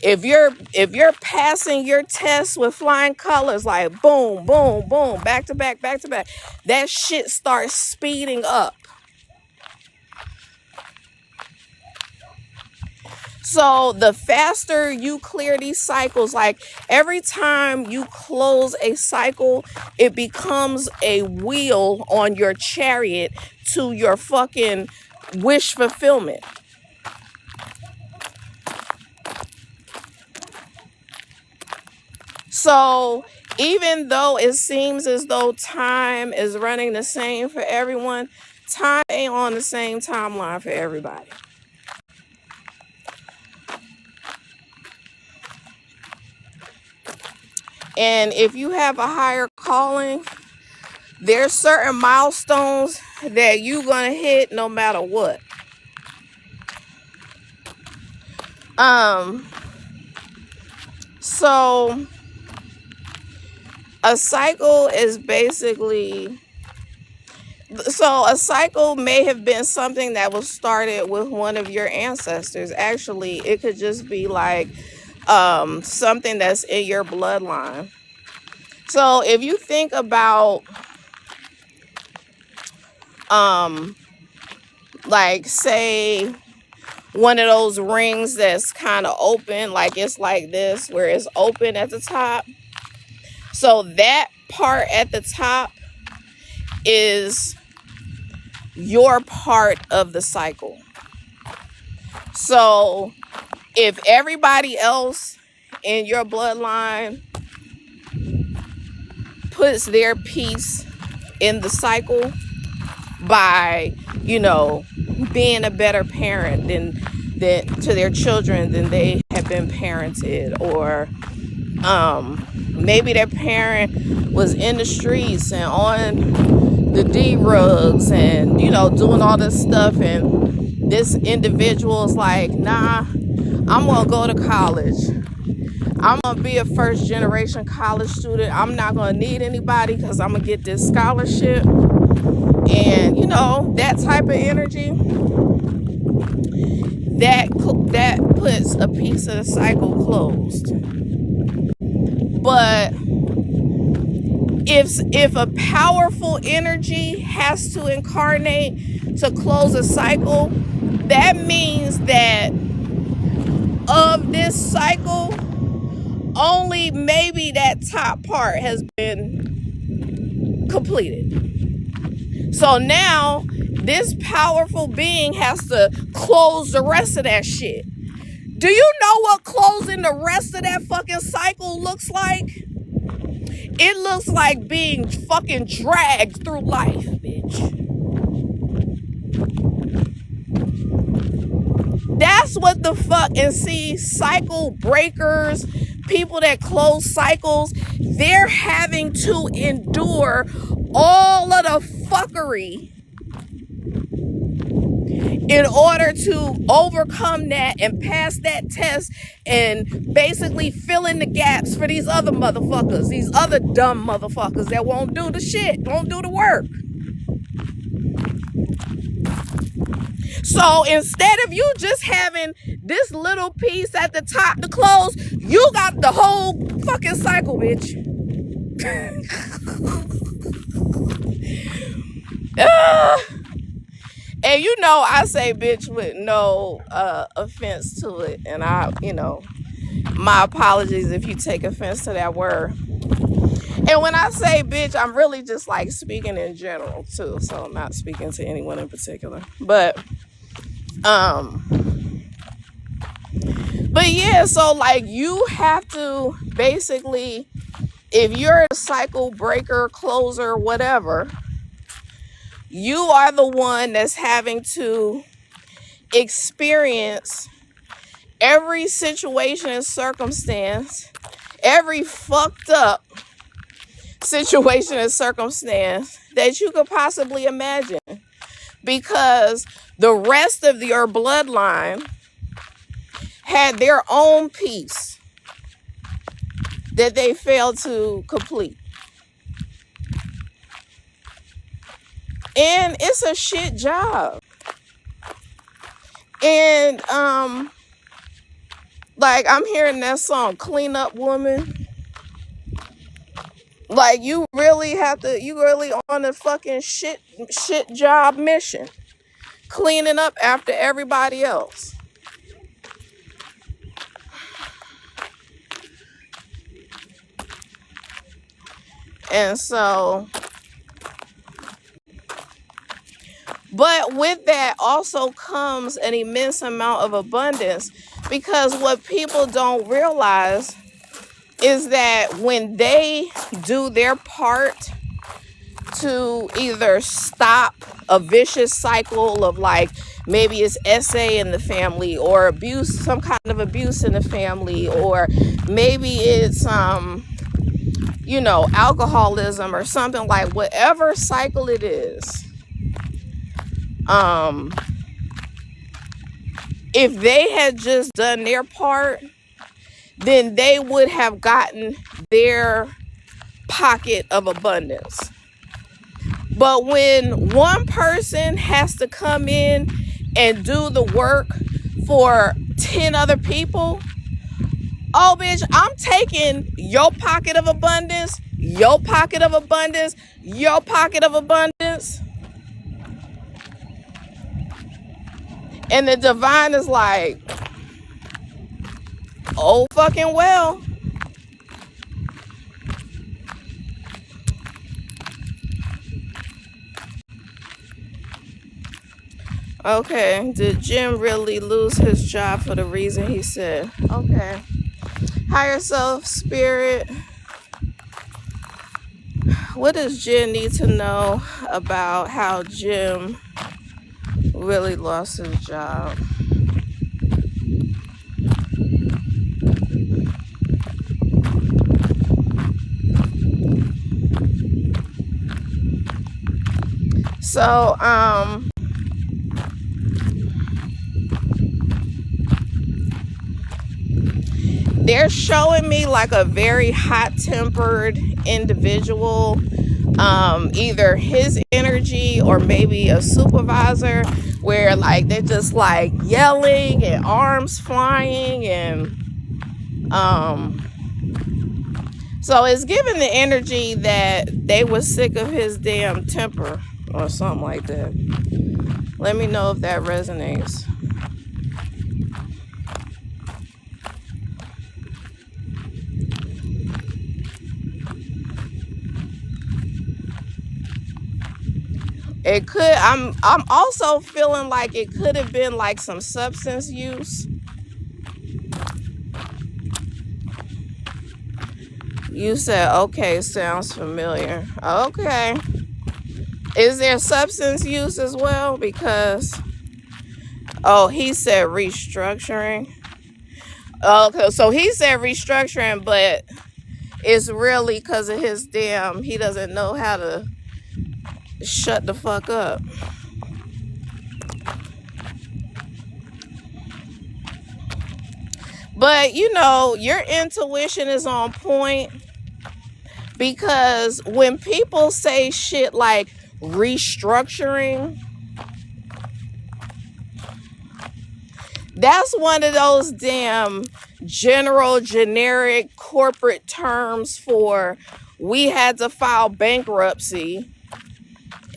If you're passing your test with flying colors, like boom, boom, boom, back to back, that shit starts speeding up. So the faster you clear these cycles, like every time you close a cycle, it becomes a wheel on your chariot to your fucking wish fulfillment. So even though it seems as though time is running the same for everyone, time ain't on the same timeline for everybody. And if you have a higher calling, there's certain milestones that you're gonna hit no matter what. So a cycle is basically, so a cycle may have been something that was started with one of your ancestors. Actually, it could just be like something that's in your bloodline. So if you think about like say one of those rings that's kind of open, like it's like this, where it's open at the top. So that part at the top is your part of the cycle. So if everybody else in your bloodline puts their piece in the cycle by, being a better parent than to their children than they have been parented, or maybe their parent was in the streets and on the D-rugs and doing all this stuff, and this individual is like, nah, I'm gonna go to college, I'm gonna be a first generation college student, I'm not gonna need anybody because I'm gonna get this scholarship. And that type of energy, that puts a piece of the cycle closed. But if a powerful energy has to incarnate to close a cycle, that means that of this cycle, only maybe that top part has been completed. So now this powerful being has to close the rest of that shit. Do you know what closing the rest of that fucking cycle looks like? It looks like being fucking dragged through life, bitch. That's what the fuck. And see, cycle breakers, people that close cycles, they're having to endure all of the fuckery in order to overcome that and pass that test and basically fill in the gaps for these other motherfuckers, these other dumb motherfuckers that won't do the shit, won't do the work. So instead of you just having this little piece at the top to close, you got the whole fucking cycle, bitch. And I say bitch with no offense to it, and My apologies if you take offense to that word. And when I say bitch, I'm really just like speaking in general too. So I'm not speaking to anyone in particular. Um but yeah, so like you have to basically, if you're a cycle breaker, closer, whatever, you are the one that's having to experience every situation and circumstance, every fucked up situation and circumstance that you could possibly imagine, because the rest of your bloodline had their own piece that they failed to complete. And it's a shit job. And like I'm hearing that song, Clean Up Woman. Like you really on a fucking shit job mission, cleaning up after everybody else. And so, but with that also comes an immense amount of abundance, because what people don't realize is that when they do their part to either stop a vicious cycle of like maybe it's SA in the family, or abuse, some kind of abuse in the family, or maybe it's alcoholism or something, like whatever cycle it is, if they had just done their part, then they would have gotten their pocket of abundance. But when one person has to come in and do the work for 10 other people, oh bitch, I'm taking your pocket of abundance, your pocket of abundance, your pocket of abundance. And the divine is like, oh fucking well. Okay, did Jim really lose his job for the reason he said? Okay. Higher self, spirit. What does Jim need to know about how Jim really lost his job? So, they're showing me like a very hot-tempered individual, either his energy or maybe a supervisor, where like they're just like yelling and arms flying, and so it's giving the energy that they were sick of his damn temper or something like that. Let me know if that resonates. It could, I'm also feeling like it could have been like some substance use. You said, okay, sounds familiar. Okay. Is there substance use as well? Because, oh, he said restructuring. Okay, so he said restructuring, but it's really because of his damn, he doesn't know how to shut the fuck up. But your intuition is on point, because when people say shit like restructuring, that's one of those damn general generic corporate terms for, we had to file bankruptcy,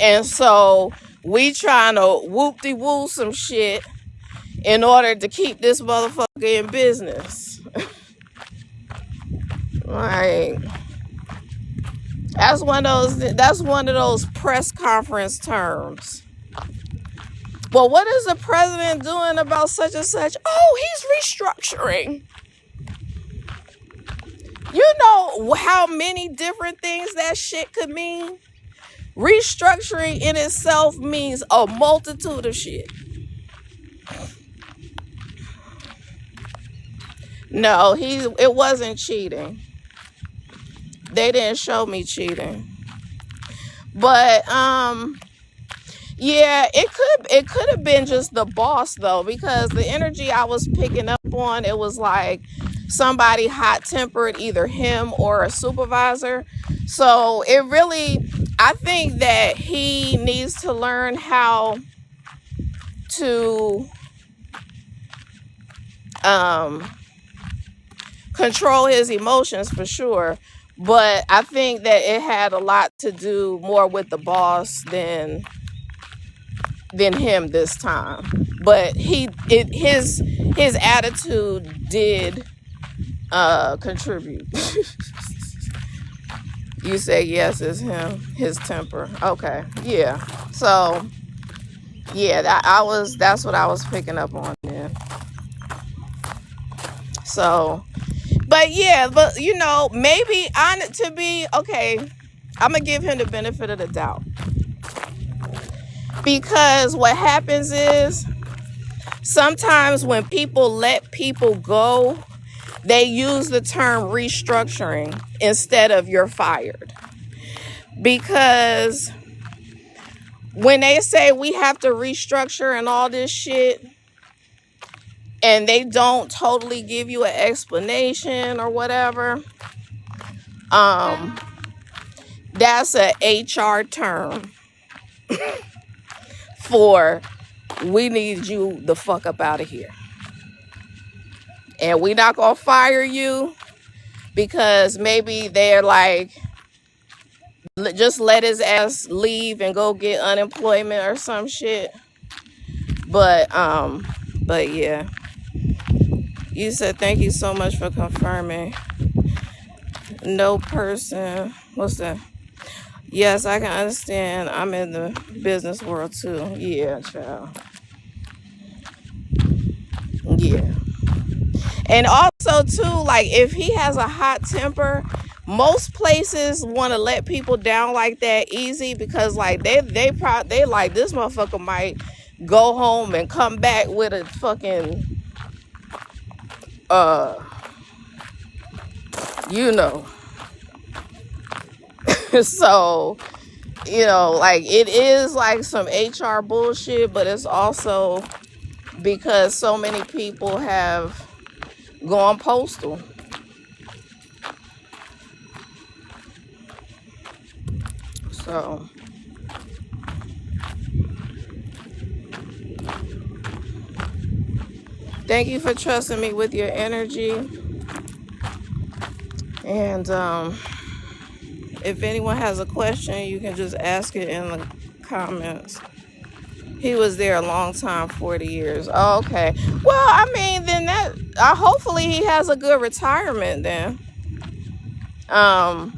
and so we trying to whoop-de-woo some shit in order to keep this motherfucker in business. Like, that's one of those press conference terms. Well, what is the president doing about such and such? Oh, he's restructuring. You know how many different things that shit could mean? Restructuring in itself means a multitude of shit. No, it wasn't cheating. They didn't show me cheating. But yeah, it could have been just the boss though, because the energy I was picking up on, it was like somebody hot-tempered, either him or a supervisor. So it really, I think that he needs to learn how to control his emotions for sure. But I think that it had a lot to do more with the boss than him this time. But his attitude did contribute. You say yes, it's him, his temper. Okay, yeah. So yeah, that's what I was picking up on then. So, but yeah, but you know, maybe to be okay, I'm gonna give him the benefit of the doubt, because what happens is sometimes when people let people go, they use the term restructuring instead of you're fired. Because when they say we have to restructure and all this shit, and they don't totally give you an explanation or whatever, that's an HR term for we need you the fuck up out of here. And we not gonna fire you because maybe they're like, just let his ass leave and go get unemployment or some shit. But yeah. You said thank you so much for confirming. No person. What's that? Yes, I can understand. I'm in the business world too. Yeah, child. Yeah. And also too, like if he has a hot temper, most places want to let people down like that easy, because like they like, this motherfucker might go home and come back with a fucking you know. So, you know, like it is like some HR bullshit, but it's also because so many people have gone postal. So thank you for trusting me with your energy. And if anyone has a question, you can just ask it in the comments. He was there a long time, 40 years. Oh, okay. Well, I mean, then that hopefully he has a good retirement then. And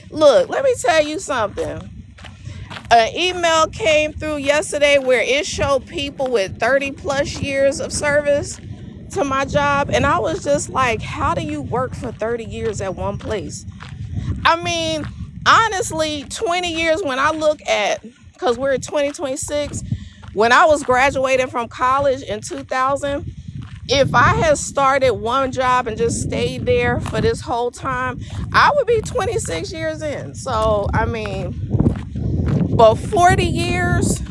look, let me tell you something. An email came through yesterday where it showed people with 30 plus years of service to my job, and I was just like, how do you work for 30 years at one place? I mean, honestly, 20 years when I look at, because we're in 2026, when I was graduating from college in 2000, if I had started one job and just stayed there for this whole time, I would be 26 years in. So, I mean, but 40 years,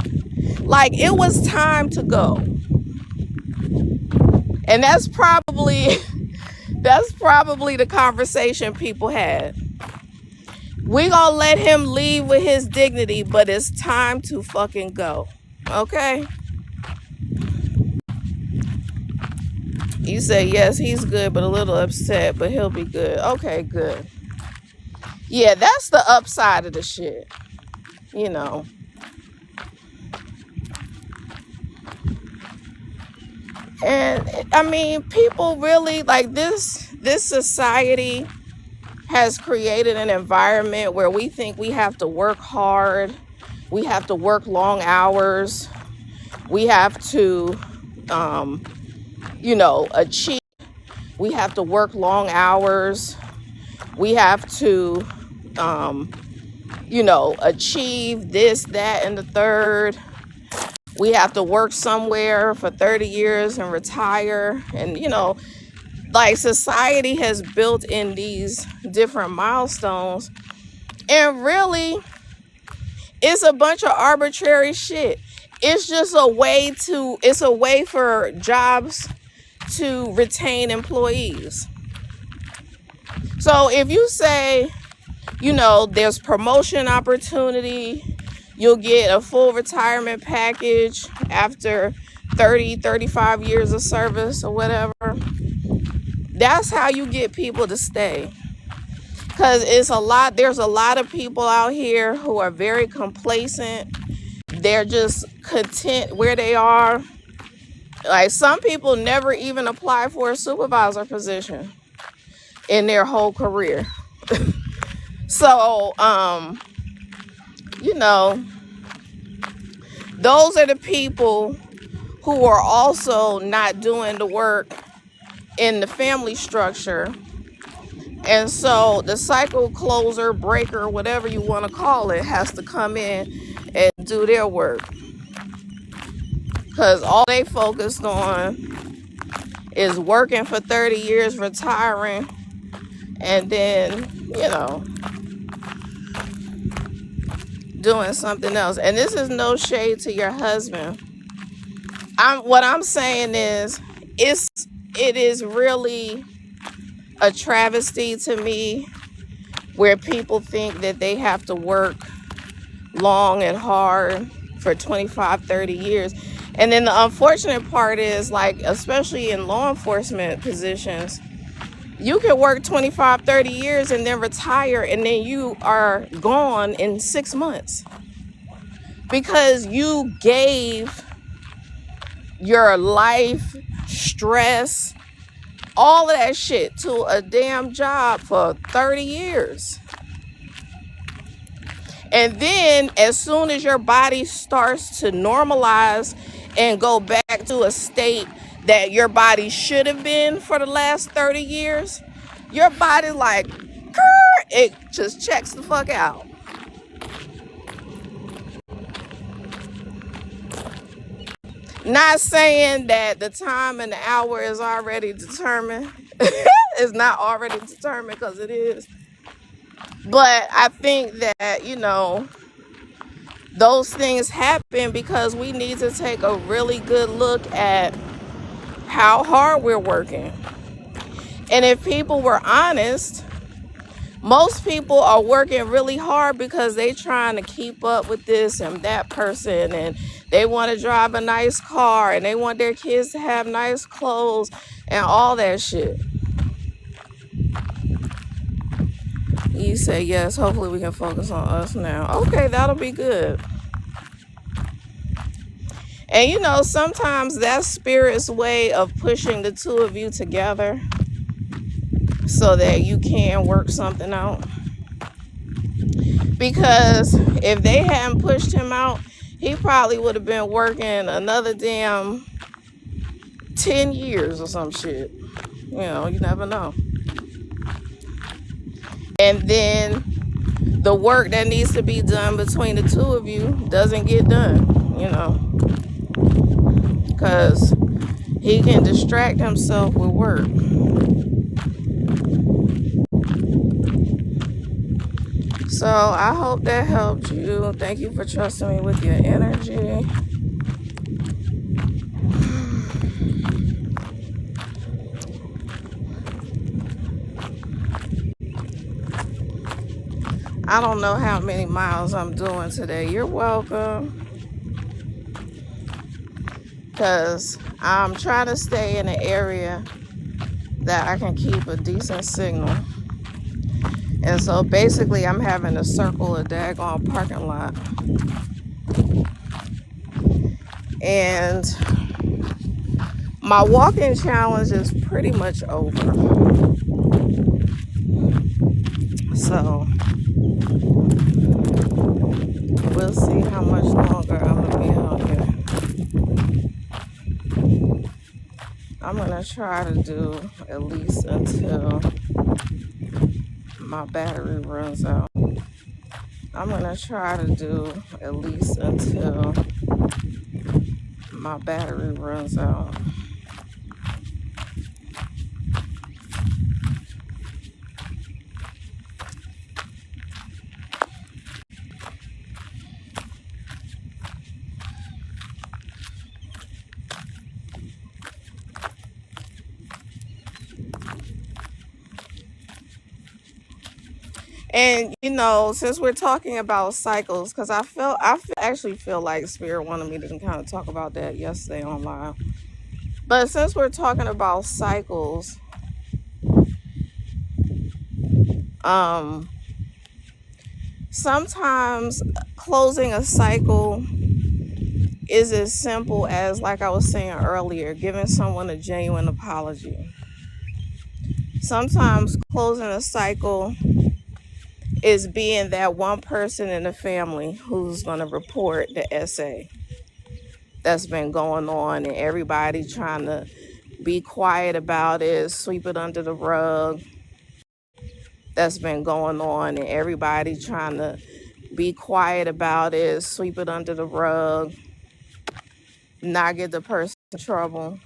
like it was time to go. And that's probably the conversation people had. We gonna let him leave with his dignity, but it's time to fucking go. Okay? You say, yes, he's good, but a little upset, but he'll be good. Okay, good. Yeah, that's the upside of the shit. You know. And I mean, people really like this society has created an environment where we think we have to work hard, we have to work long hours, we have to achieve, we have to work long hours, we have to achieve this, that, and the third. We have to work somewhere for 30 years and retire. And, like society has built in these different milestones. And really, it's a bunch of arbitrary shit. It's just it's a way for jobs to retain employees. So if you say, there's promotion opportunity, you'll get a full retirement package after 30, 35 years of service or whatever. That's how you get people to stay. Because there's a lot of people out here who are very complacent. They're just content where they are. Like some people never even apply for a supervisor position in their whole career. So, those are the people who are also not doing the work in the family structure. And so the cycle closer, breaker, whatever you want to call it, has to come in and do their work. Because all they focused on is working for 30 years, retiring, and then, doing something else. And this is no shade to your husband. What I'm saying is, it is really a travesty to me where people think that they have to work long and hard for 25, 30 years. And then the unfortunate part is, like, especially in law enforcement positions, you can work 25, 30 years and then retire, and then you are gone in 6 months because you gave your life, stress, all of that shit to a damn job for 30 years. And then as soon as your body starts to normalize and go back to a state that your body should have been for the last 30 years, your body like, it just checks the fuck out. Not saying that the time and the hour is already determined. It's not already determined, because it is. But I think that, those things happen because we need to take a really good look at how hard we're working. And if people were honest, most people are working really hard because they trying to keep up with this and that person, and they want to drive a nice car, and they want their kids to have nice clothes and all that shit. You say yes, hopefully we can focus on us now. Okay, that'll be good. And sometimes that's Spirit's way of pushing the two of you together so that you can work something out. Because if they hadn't pushed him out, he probably would have been working another damn 10 years or some shit. You never know. And then the work that needs to be done between the two of you doesn't get done, because he can distract himself with work. So I hope that helped you. Thank you for trusting me with your energy. I don't know how many miles I'm doing today. You're welcome. Because I'm trying to stay in an area that I can keep a decent signal. And so basically I'm having to circle a daggone parking lot. And my walking challenge is pretty much over. So we'll see how much longer I'm gonna be out here. I'm gonna try to do at least until my battery runs out. I'm gonna try to do at least until my battery runs out. And you know, since we're talking about cycles, because actually feel like Spirit wanted me to kind of talk about that yesterday online. But since we're talking about cycles, sometimes closing a cycle is as simple as, like I was saying earlier, giving someone a genuine apology. Sometimes closing a cycle is being that one person in the family who's going to report the essay that's been going on, and everybody trying to be quiet about it, sweep it under the rug. That's been going on, and everybody trying to be quiet about it, sweep it under the rug, not get the person in trouble.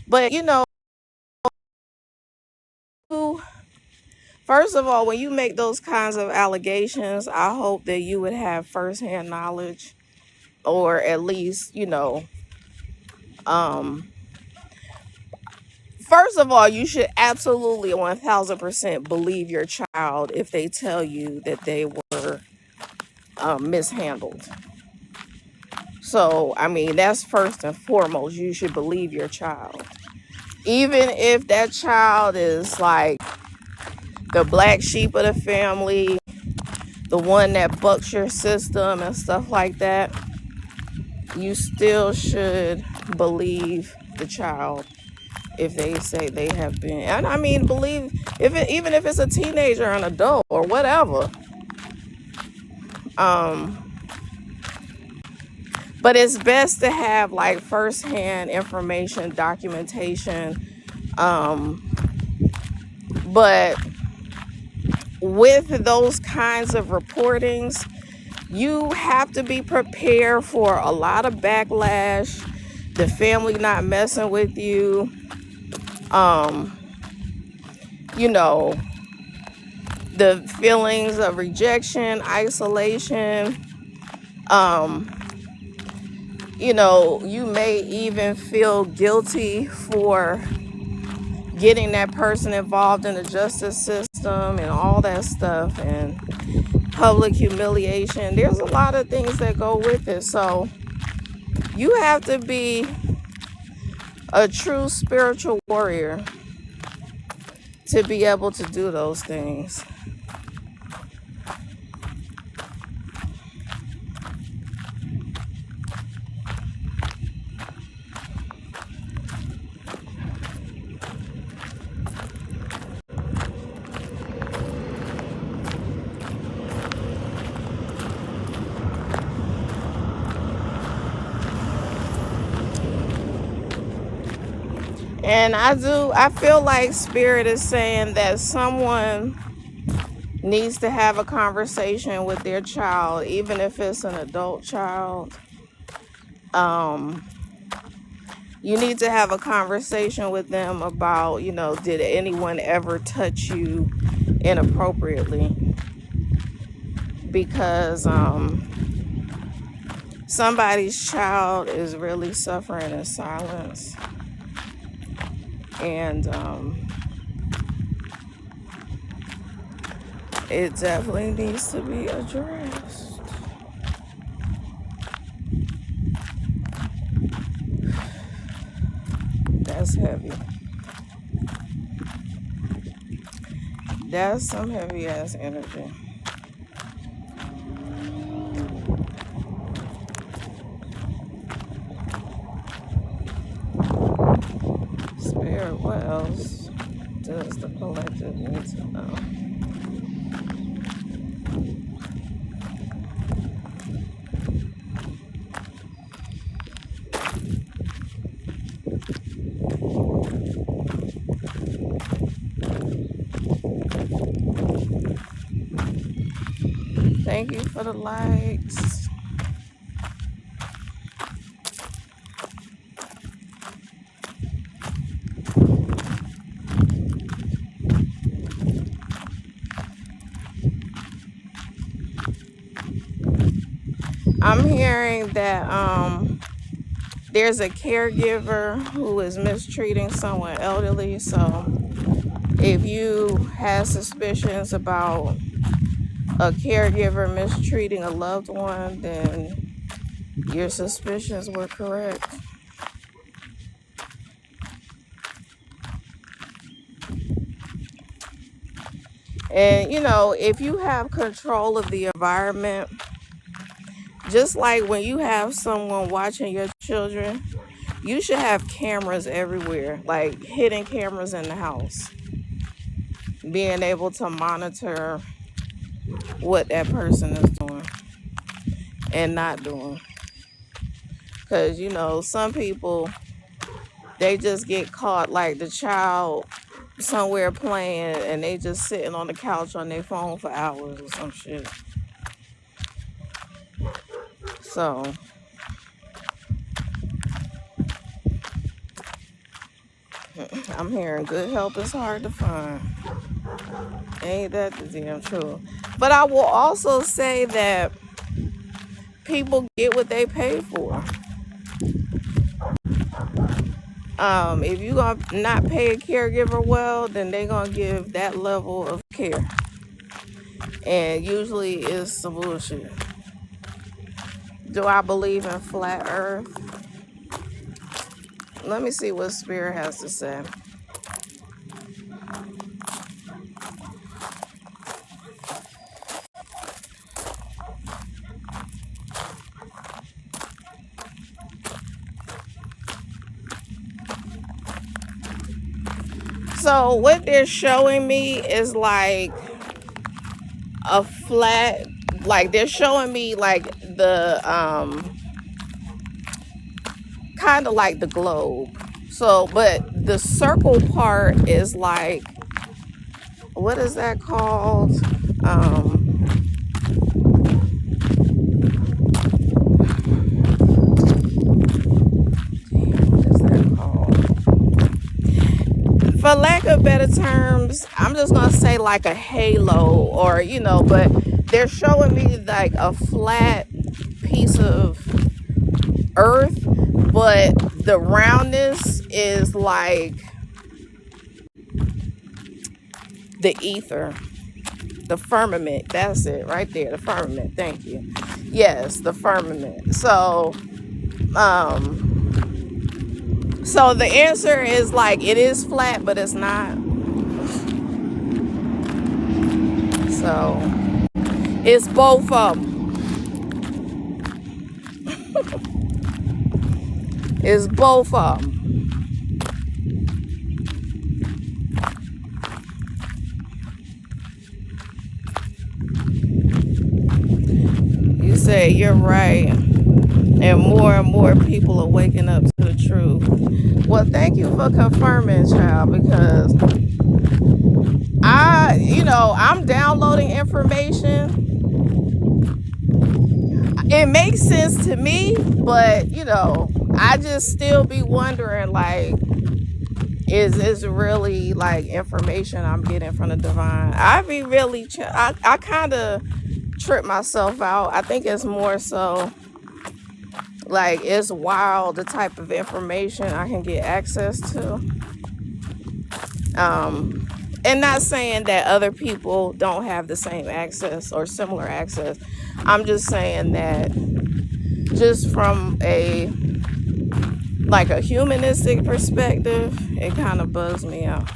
But you know, first of all, when you make those kinds of allegations, I hope that you would have firsthand knowledge, or at least, you know, first of all, you should absolutely 1000% believe your child if they tell you that they were mishandled. So, I mean, that's first and foremost. You should believe your child. Even if that child is like the black sheep of the family, the one that bucks your system and stuff like that, you still should believe the child if they say they have been. And I mean, believe even if it's a teenager, an adult, or whatever. But it's best to have like firsthand information, documentation. But with those kinds of reportings, you have to be prepared for a lot of backlash, the family not messing with you, you know, the feelings of rejection, isolation, you know, you may even feel guilty for getting that person involved in the justice system and all that stuff, and public humiliation. There's a lot of things that go with it. So you have to be a true spiritual warrior to be able to do those things. And I feel like Spirit is saying that someone needs to have a conversation with their child, even if it's an adult child. You need to have a conversation with them about, you know, did anyone ever touch you inappropriately? Because somebody's child is really suffering in silence. And it definitely needs to be addressed. That's heavy. That's some heavy ass energy. Lord, what else does the collective need to know? Thank you for the likes. I'm hearing that there's a caregiver who is mistreating someone elderly. So if you have suspicions about a caregiver mistreating a loved one, then your suspicions were correct. And you know, if you have control of the environment, just like when you have someone watching your children, you should have cameras everywhere, like hidden cameras in the house, being able to monitor what that person is doing and not doing. Because, you know, some people, they just get caught, like the child somewhere playing and they just sitting on the couch on their phone for hours or some shit. So I'm hearing good help is hard to find. Ain't that the damn truth? But I will also say that people get what they pay for. If you gonna not pay a caregiver well, then they gonna give that level of care, and usually it's some bullshit. Do I believe in flat Earth? Let me see what Spirit has to say. So what they're showing me is like a flat, like they're showing me like the kind of like the globe. So but the circle part is like, what is that called? For lack of better terms, I'm just gonna say like a halo, or you know, but they're showing me like a flat piece of earth, but the roundness is like the ether, the firmament. That's it right there, the firmament. Thank you. Yes, the firmament. So so the answer is like it is flat, but it's not. So it's both of them. It's both of them. You say you're right, and more people are waking up to the truth. Well, thank you for confirming, child, because I'm downloading information. It makes sense to me, but I just still be wondering, like, is this really like information I'm getting from the divine? I be really, I kind of trip myself out. I think it's more so like it's wild the type of information I can get access to. And not saying that other people don't have the same access or similar access. I'm just saying that just from a humanistic perspective, it kind of bugs me out.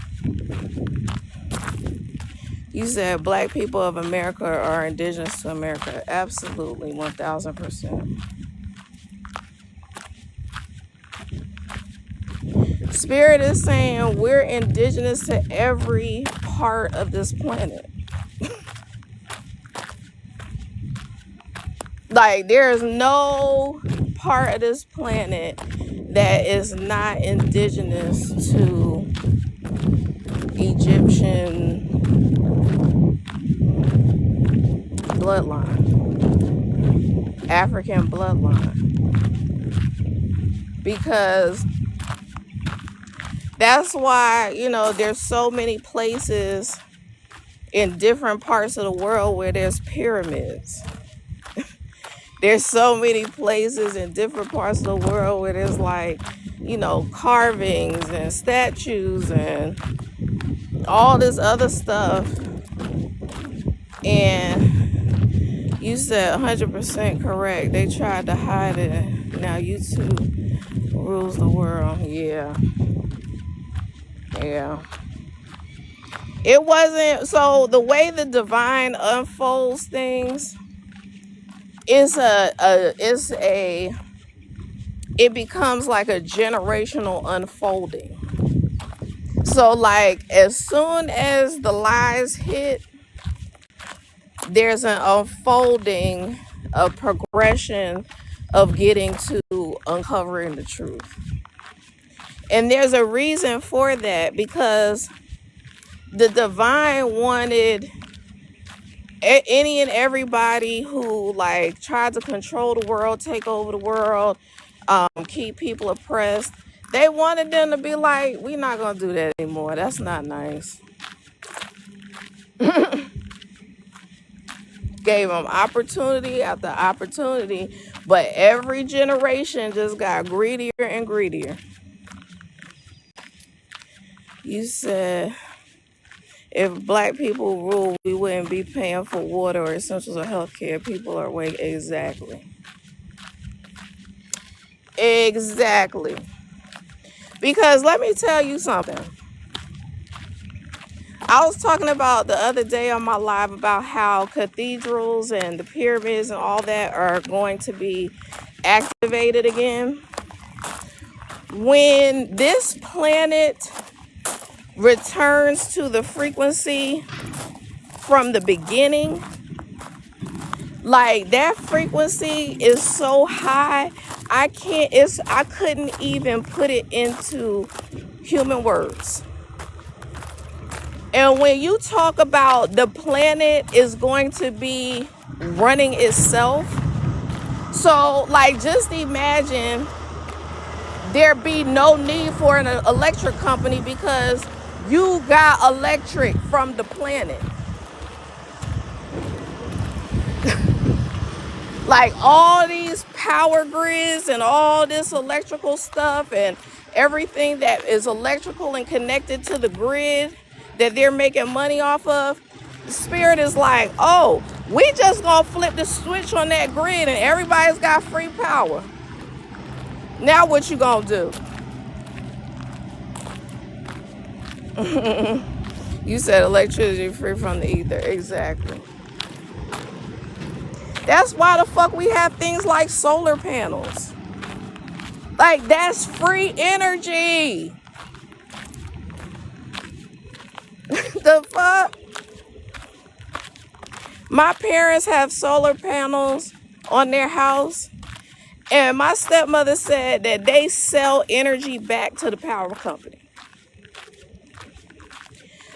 You said Black people of America are indigenous to America. Absolutely, 1000%. Spirit is saying we're indigenous to every part of this planet. Like, there's no part of this planet that is not indigenous to Egyptian bloodline, African bloodline. Because that's why, you know, there's so many places in different parts of the world where there's pyramids. There's so many places in different parts of the world where there's, like, you know, carvings and statues and all this other stuff. And you said 100% correct. They tried to hide it. Now YouTube rules the world. Yeah. It wasn't. So the way the divine unfolds things it becomes like a generational unfolding. So, like, as soon as the lies hit, there's an unfolding, a progression of getting to uncovering the truth. And there's a reason for that, because the divine wanted any and everybody who, like, tried to control the world, take over the world, keep people oppressed. They wanted them to be like, we're not going to do that anymore. That's not nice. Gave them opportunity after opportunity, but every generation just got greedier and greedier. You said, if black people rule, we wouldn't be paying for water or essentials or healthcare. People are waiting. Exactly. Because let me tell you something. I was talking about the other day on my live about how cathedrals and the pyramids and all that are going to be activated again. When this planet returns to the frequency from the beginning, like, that frequency is so high, I couldn't even put it into human words. And when you talk about the planet is going to be running itself, so, like, just imagine there be no need for an electric company because you got electric from the planet. Like, all these power grids and all this electrical stuff and everything that is electrical and connected to the grid that they're making money off of, the Spirit is like, oh, we just gonna flip the switch on that grid and everybody's got free power. Now what you gonna do? You said electricity free from the ether. Exactly. That's why the fuck we have things like solar panels. Like, that's free energy. The fuck? My parents have solar panels on their house, and my stepmother said that they sell energy back to the power company.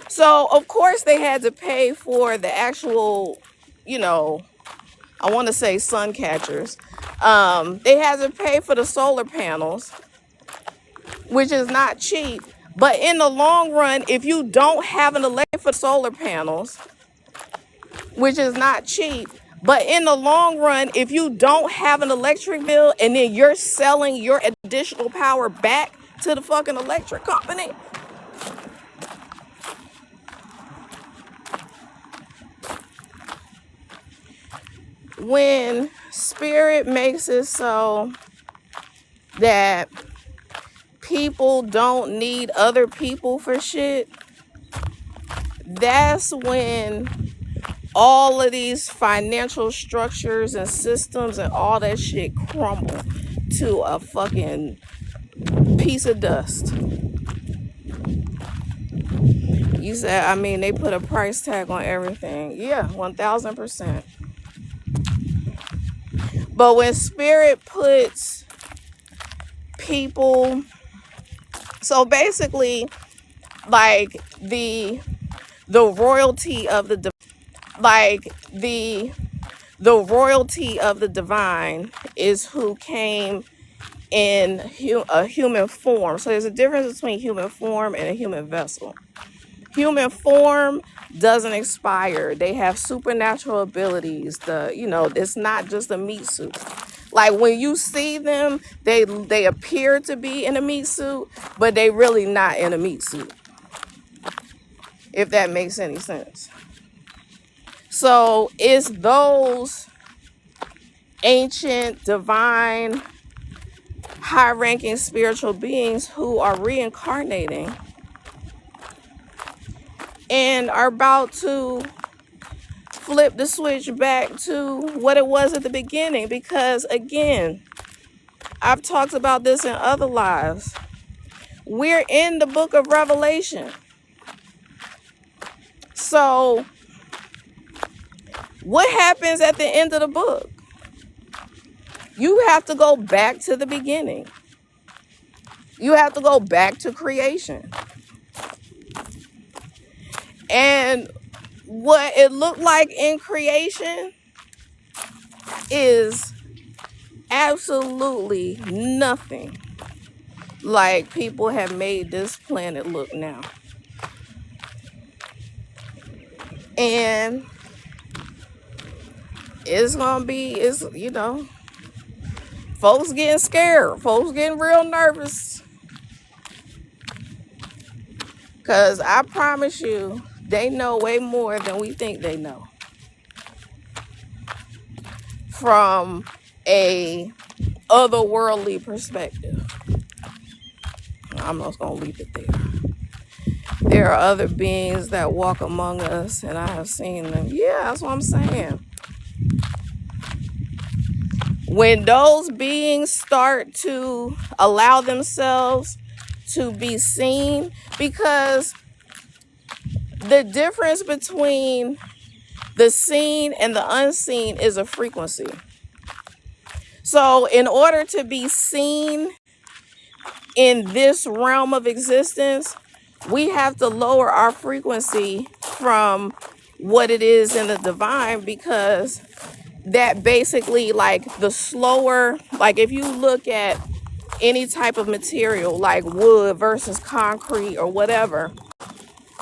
So, of course, they had to pay for the actual, you know, I want to say sun catchers. They had to pay for the solar panels, which is not cheap. But in the long run, if you don't have an electric for solar panels, which is not cheap, but in the long run, if you don't have an electric bill and then you're selling your additional power back to the fucking electric company, when Spirit makes it so that people don't need other people for shit, that's when all of these financial structures and systems and all that shit crumble to a fucking piece of dust. You said, I mean, they put a price tag on everything. Yeah, 1000%. But when spirit puts people, so basically, like the royalty of the royalty of the divine is who came in a human form. So there's a difference between human form and a human vessel. Human form doesn't expire. They have supernatural abilities. It's not just a meat suit. Like when you see them, they appear to be in a meat suit, but they really not in a meat suit. If that makes any sense. So it's those ancient, divine, high-ranking spiritual beings who are reincarnating and are about to flip the switch back to what it was at the beginning. Because again, I've talked about this in other lives. We're in the book of Revelation. So what happens at the end of the book? You have to go back to the beginning. You have to go back to creation. And what it looked like in creation is absolutely nothing like people have made this planet look now. And it's gonna be, folks getting scared, folks getting real nervous. Because I promise you, they know way more than we think they know. From a otherworldly perspective. I'm just going to leave it there. There are other beings that walk among us, and I have seen them. Yeah, that's what I'm saying. When those beings start to allow themselves to be seen, because the difference between the seen and the unseen is a frequency. So in order to be seen in this realm of existence, we have to lower our frequency from what it is in the divine, because that basically, like the slower, like if you look at any type of material like wood versus concrete or whatever,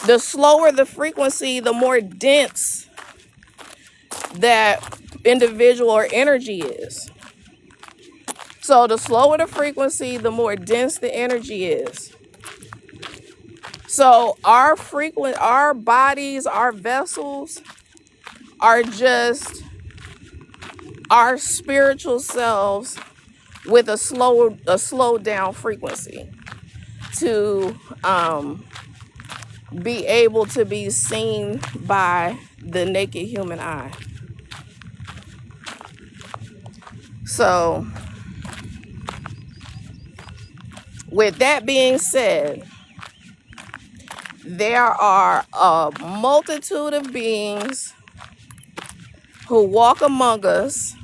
the slower the frequency, the more dense that individual or energy is. So the slower the frequency, the more dense the energy is. So our bodies, our vessels are just our spiritual selves with a slowed down frequency to be able to be seen by the naked human eye. So with that being said, there are a multitude of beings who walk among us,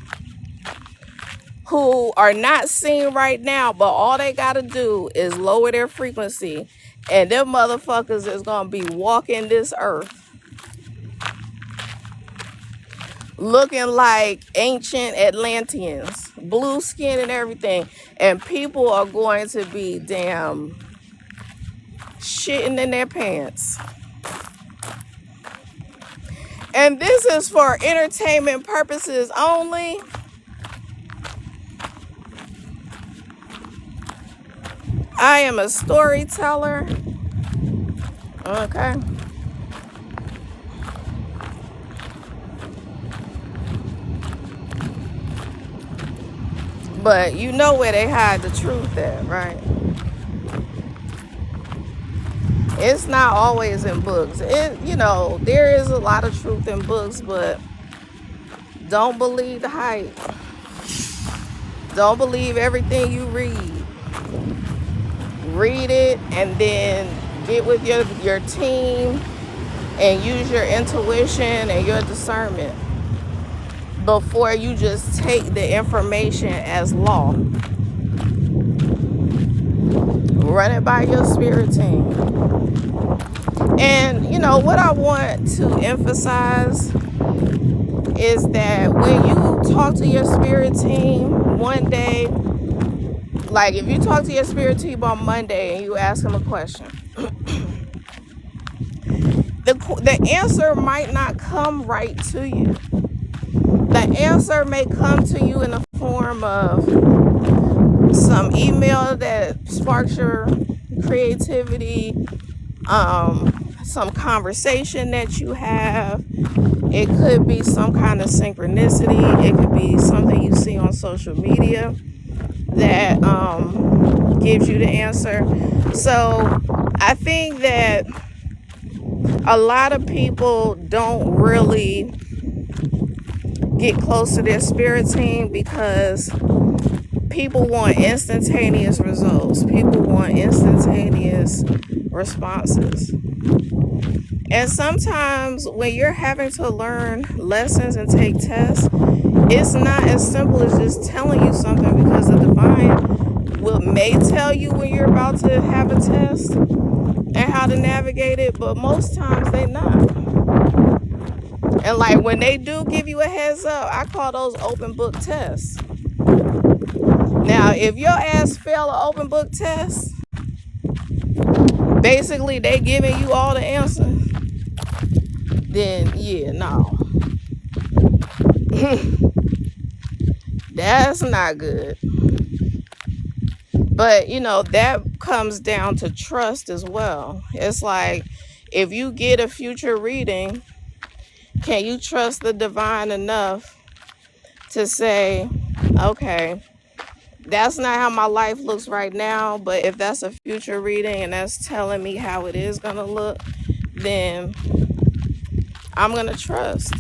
who are not seen right now, but all they got to do is lower their frequency, and them motherfuckers is going to be walking this earth looking like ancient Atlanteans, blue skin and everything, and people are going to be damn shitting in their pants. And this is for entertainment purposes only. I am a storyteller. Okay. But you know where they hide the truth at, right? It's not always in books. There is a lot of truth in books, but don't believe the hype. Don't believe everything you read. Read it and then get with your team and use your intuition and your discernment before you just take the information as law. Run it by your spirit team. And you know what I want to emphasize is that when you talk to your spirit team one day, like if you talk to your spirit team on Monday and you ask them a question, the answer might not come right to you. The answer may come to you in the form of some email that sparks your creativity, some conversation that you have. It could be some kind of synchronicity. It could be something you see on social media that gives you the answer. So I think that a lot of people don't really get close to their spirit team because people want instantaneous results. People want instantaneous responses. And sometimes when you're having to learn lessons and take tests, it's not as simple as just telling you something, because the divine may tell you when you're about to have a test and how to navigate it, but most times they not. And like when they do give you a heads up, I call those open book tests. Now, if your ass fail an open book test, basically they giving you all the answers, then yeah, no. That's not good. But you know, that comes down to trust as well. It's like, if you get a future reading, can you trust the divine enough to say, okay, that's not how my life looks right now, but if that's a future reading and that's telling me how it is gonna look, then I'm gonna trust.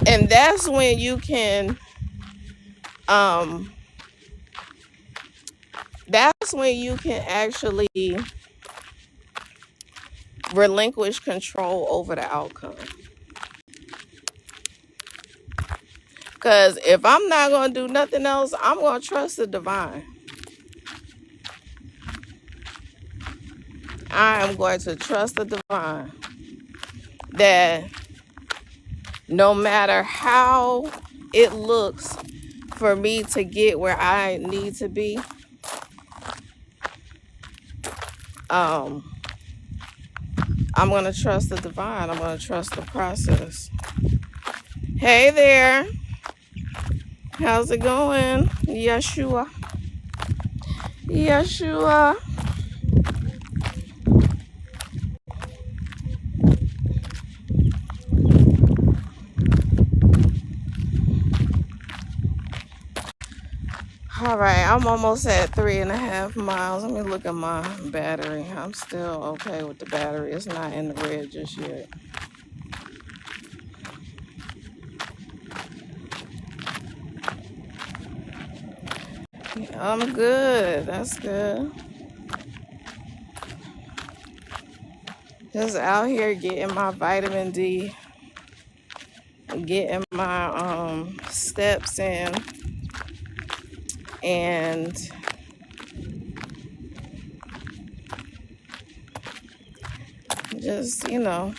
And that's when you can actually relinquish control over the outcome. Because if I'm not going to do nothing else, I'm going to trust the divine. I am going to trust the divine that no matter how it looks for me to get where I need to be, I'm going to trust the divine. I'm going to trust the process. Hey there. How's it going? Yeshua. Yeshua. All right, I'm almost at 3.5 miles. Let me look at my battery. I'm still okay with the battery. It's not in the red just yet. I'm good. That's good. Just out here getting my vitamin D, getting my steps in, and just, you know,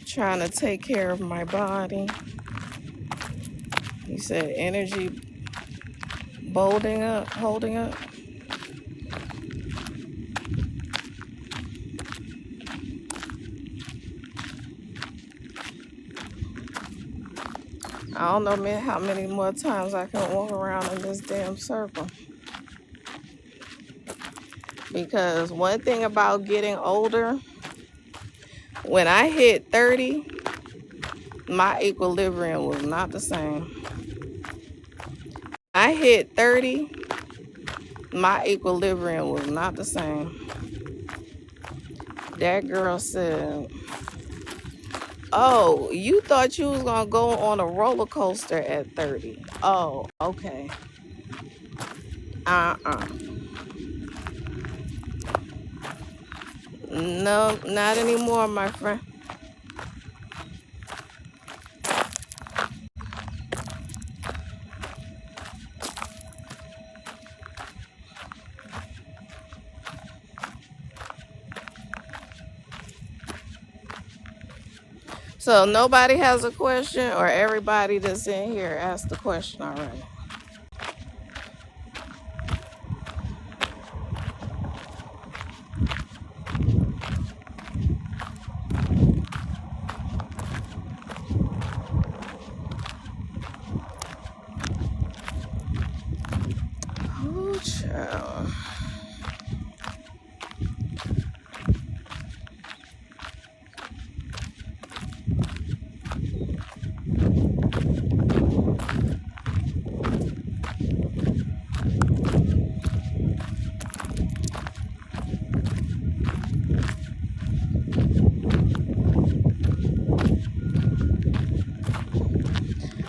trying to take care of my body. You said energy holding up. I don't know, man, how many more times I can walk around in this damn circle. Because one thing about getting older, when I hit 30, my equilibrium was not the same. I hit 30, my equilibrium was not the same. That girl said, oh, you thought you was going to go on a roller coaster at 30. Oh, okay. No, not anymore, my friend. So nobody has a question, or everybody that's in here asked the question already? Oh, child.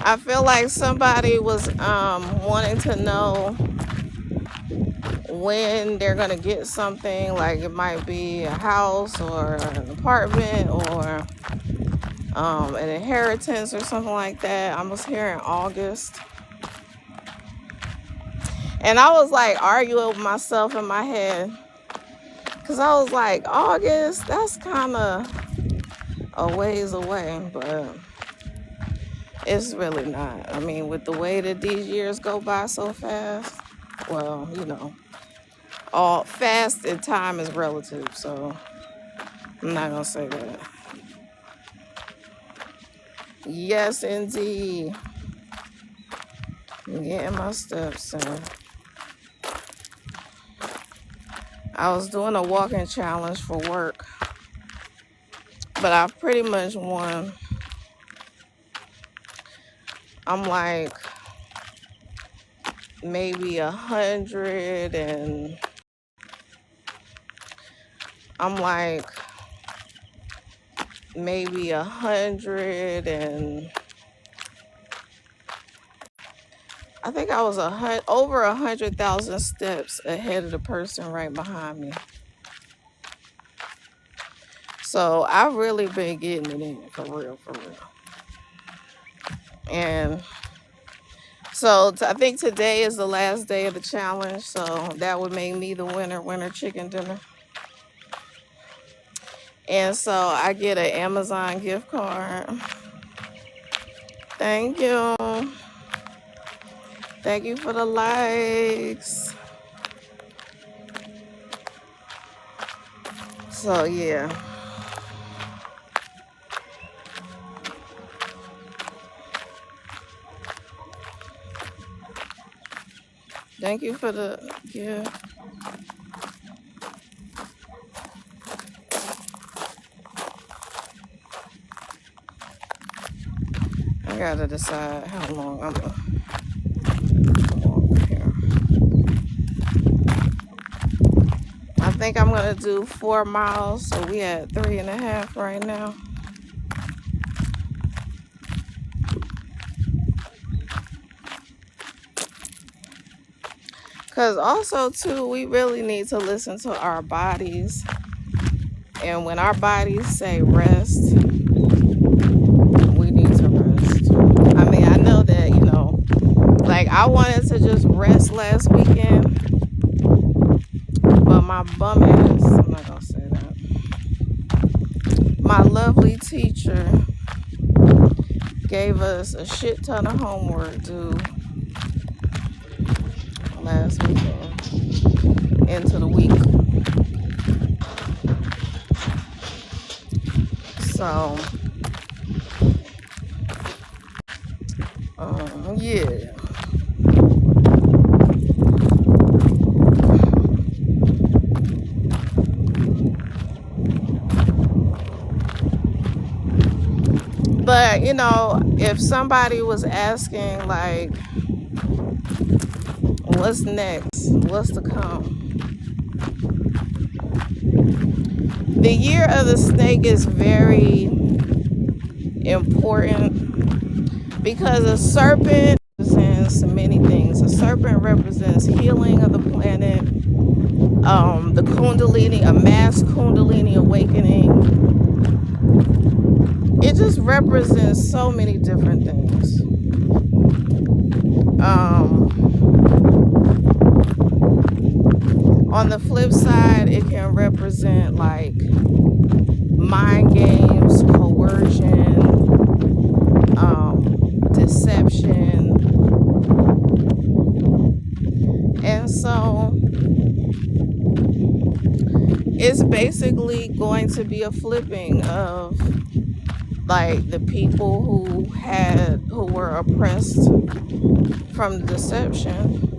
I feel like somebody was wanting to know when they're gonna get something, like it might be a house or an apartment or an inheritance or something like that. I was here in August, and I was like arguing with myself in my head, because I was like, August, that's kind of a ways away, but it's really not. I mean, with the way that these years go by so fast, well, you know, all fast in time is relative, so I'm not gonna say that. Yes, indeed. I'm getting my steps in. I was doing a walking challenge for work, but I pretty much won. I'm like maybe 100 and I'm like maybe 100 and I think I was over 100,000 steps ahead of the person right behind me. So I've really been getting it in, for real, for real. And so I think today is the last day of the challenge, so that would make me the winner chicken dinner. And so I get an Amazon gift card. Thank you. Thank you for the likes. So yeah. Thank you for the gift. I gotta decide how long I'm gonna walk here. I think I'm gonna do 4 miles, so we at 3.5 right now. Because also too, we really need to listen to our bodies, and when our bodies say rest, we need to rest. I mean, I know that, you know, like I wanted to just rest last weekend, but my bum ass, I'm not gonna say that, my lovely teacher gave us a shit ton of homework due last weekend into the week. So yeah. But you know, if somebody was asking like, what's next? What's to come? The year of the snake is very important because a serpent represents many things. A serpent represents healing of the planet. the Kundalini, a mass Kundalini awakening. It just represents so many different things. On the flip side, it can represent like mind games, coercion, deception. And so it's basically going to be a flipping of like the people who were oppressed from the deception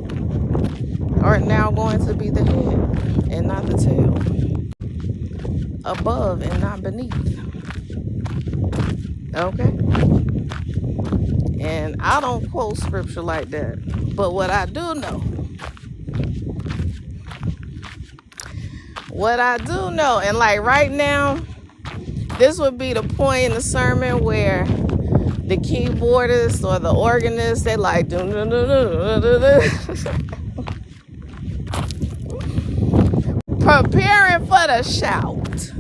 are now going to be the head and not the tail, above and not beneath. Okay? And I don't quote scripture like that, but what I do know, and like right now, this would be the point in the sermon where the keyboardist or the organist, they like preparing for the shout.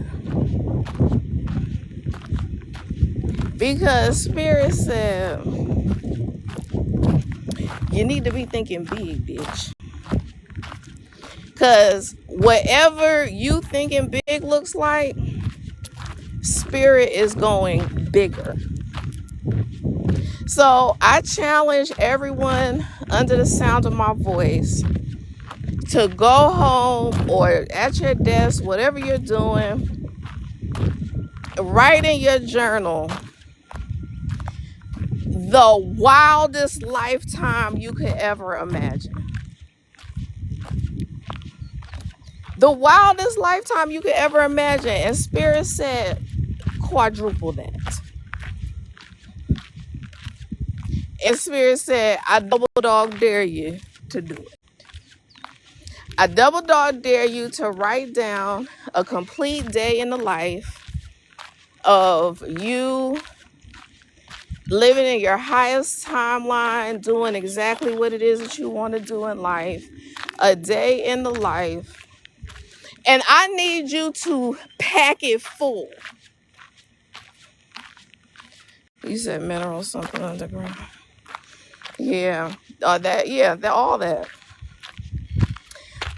Because Spirit said, you need to be thinking big, bitch. Because whatever you thinking big looks like, Spirit is going bigger. So I challenge everyone under the sound of my voice to go home or at your desk, whatever you're doing, write in your journal the wildest lifetime you could ever imagine. The wildest lifetime you could ever imagine. And Spirit said, quadruple that. And Spirit said, I double dog dare you to do it. I double dog dare you to write down a complete day in the life of you living in your highest timeline, doing exactly what it is that you want to do in life. A day in the life. And I need you to pack it full. You said mineral something underground. Yeah. All that.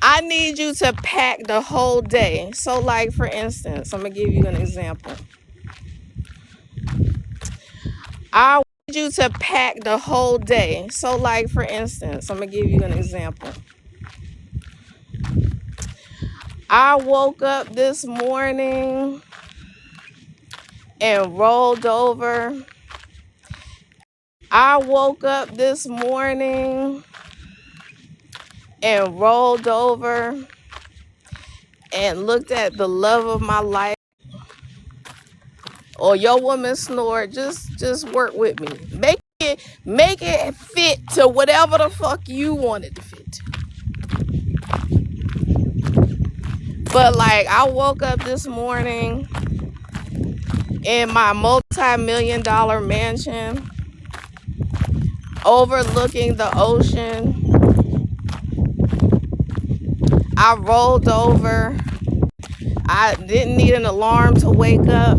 I need you to pack the whole day. So like, for instance, I'm going to give you an example. I want you to pack the whole day. So like, for instance, I'm going to give you an example. I woke up this morning and rolled over. I woke up this morning and rolled over and looked at the love of my life. Or your woman snore, just work with me. Make it fit to whatever the fuck you want it to fit to. But like, I woke up this morning in my multi-million-dollar mansion overlooking the ocean. I rolled over. I didn't need an alarm to wake up.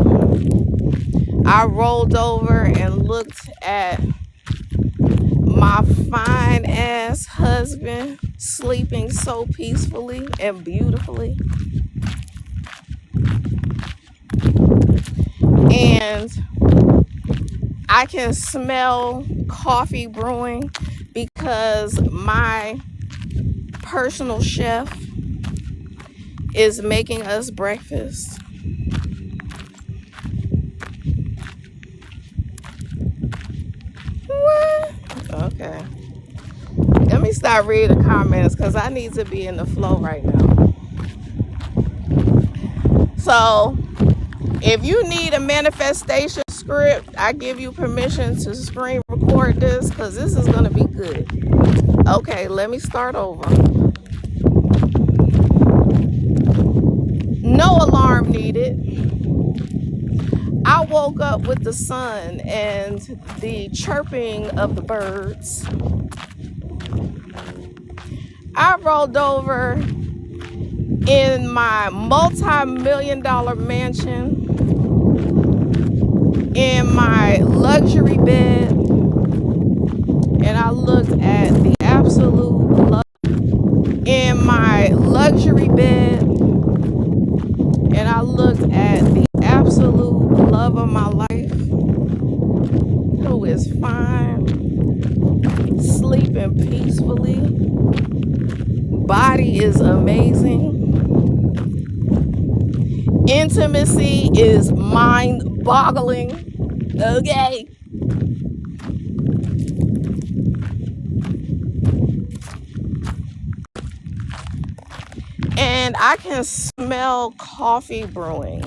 I rolled over and looked at my fine ass husband sleeping so peacefully and beautifully. And I can smell coffee brewing because my personal chef is making us breakfast. What? Okay. Let me start reading the comments because I need to be in the flow right now. So, if you need a manifestation script, I give you permission to screen record this because this is going to be good. Okay, let me start over. No alarm needed. I woke up with the sun and the chirping of the birds. I rolled over in my multi-million-dollar mansion, in my luxury bed, and I looked at the absolute love in my luxury bed, and I looked at the absolute love of my life, who is fine, sleeping peacefully, body is amazing, intimacy is mind-boggling, okay? And I can smell coffee brewing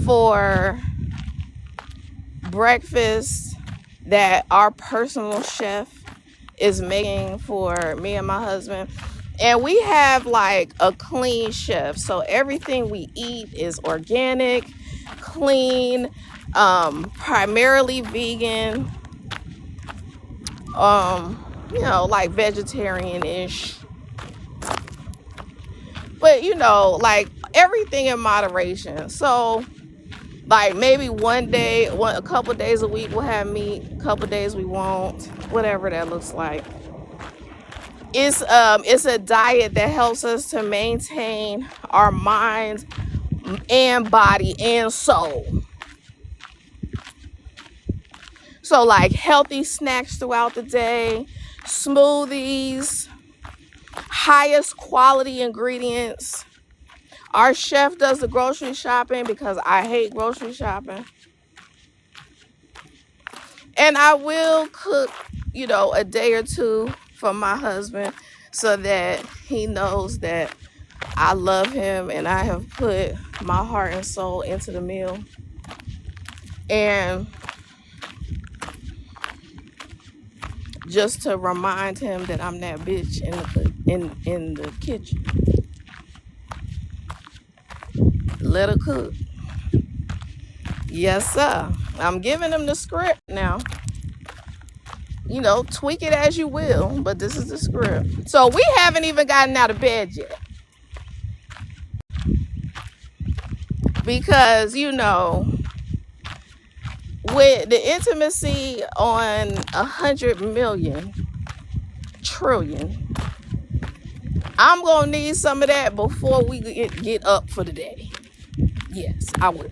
for breakfast that our personal chef is making for me and my husband. And we have like a clean chef. So everything we eat is organic, clean, primarily vegan, like vegetarian-ish. But like everything in moderation. So like maybe a couple days a week we'll have meat, a couple days we won't, whatever that looks like. It's a diet that helps us to maintain our mind and body and soul. So like healthy snacks throughout the day, smoothies, highest quality ingredients. Our chef does the grocery shopping because I hate grocery shopping. And I will cook, a day or two for my husband so that he knows that I love him and I have put my heart and soul into the meal. And just to remind him that I'm that bitch in the kitchen. Let her cook. Yes, sir. I'm giving him the script now. Tweak it as you will, but this is the script. So we haven't even gotten out of bed yet. Because, with the intimacy on 100 million trillion, I'm going to need some of that before we get up for the day. Yes, I will.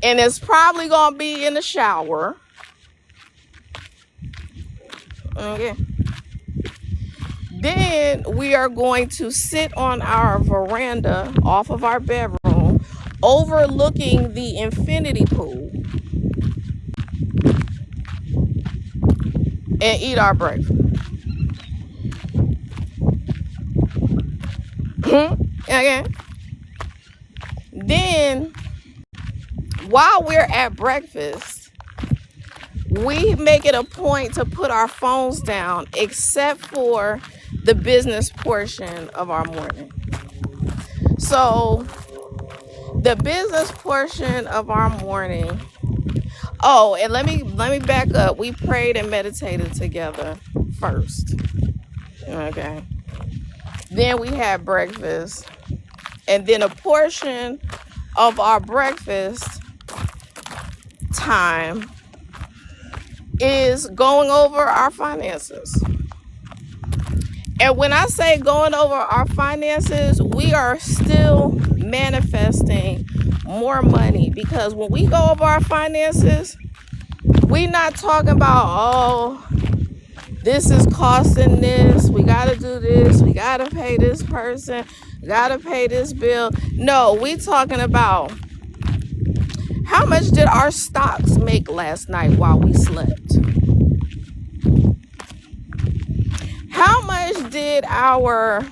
And it's probably going to be in the shower. Okay. Then we are going to sit on our veranda off of our bedroom, overlooking the infinity pool, and eat our breakfast. Okay. Then, while we're at breakfast, we make it a point to put our phones down, except for the business portion of our morning. So, the business portion of our morning. Oh, and let me back up. We prayed and meditated together first. Okay. Then we had breakfast. And then a portion of our breakfast time is going over our finances. And when I say going over our finances, we are still manifesting more money, because when we go over our finances, we're not talking about, this is costing this, we got to do this, we got to pay this person, we got to pay this bill. No, we talking about how much did our stocks make last night while we slept? How much did our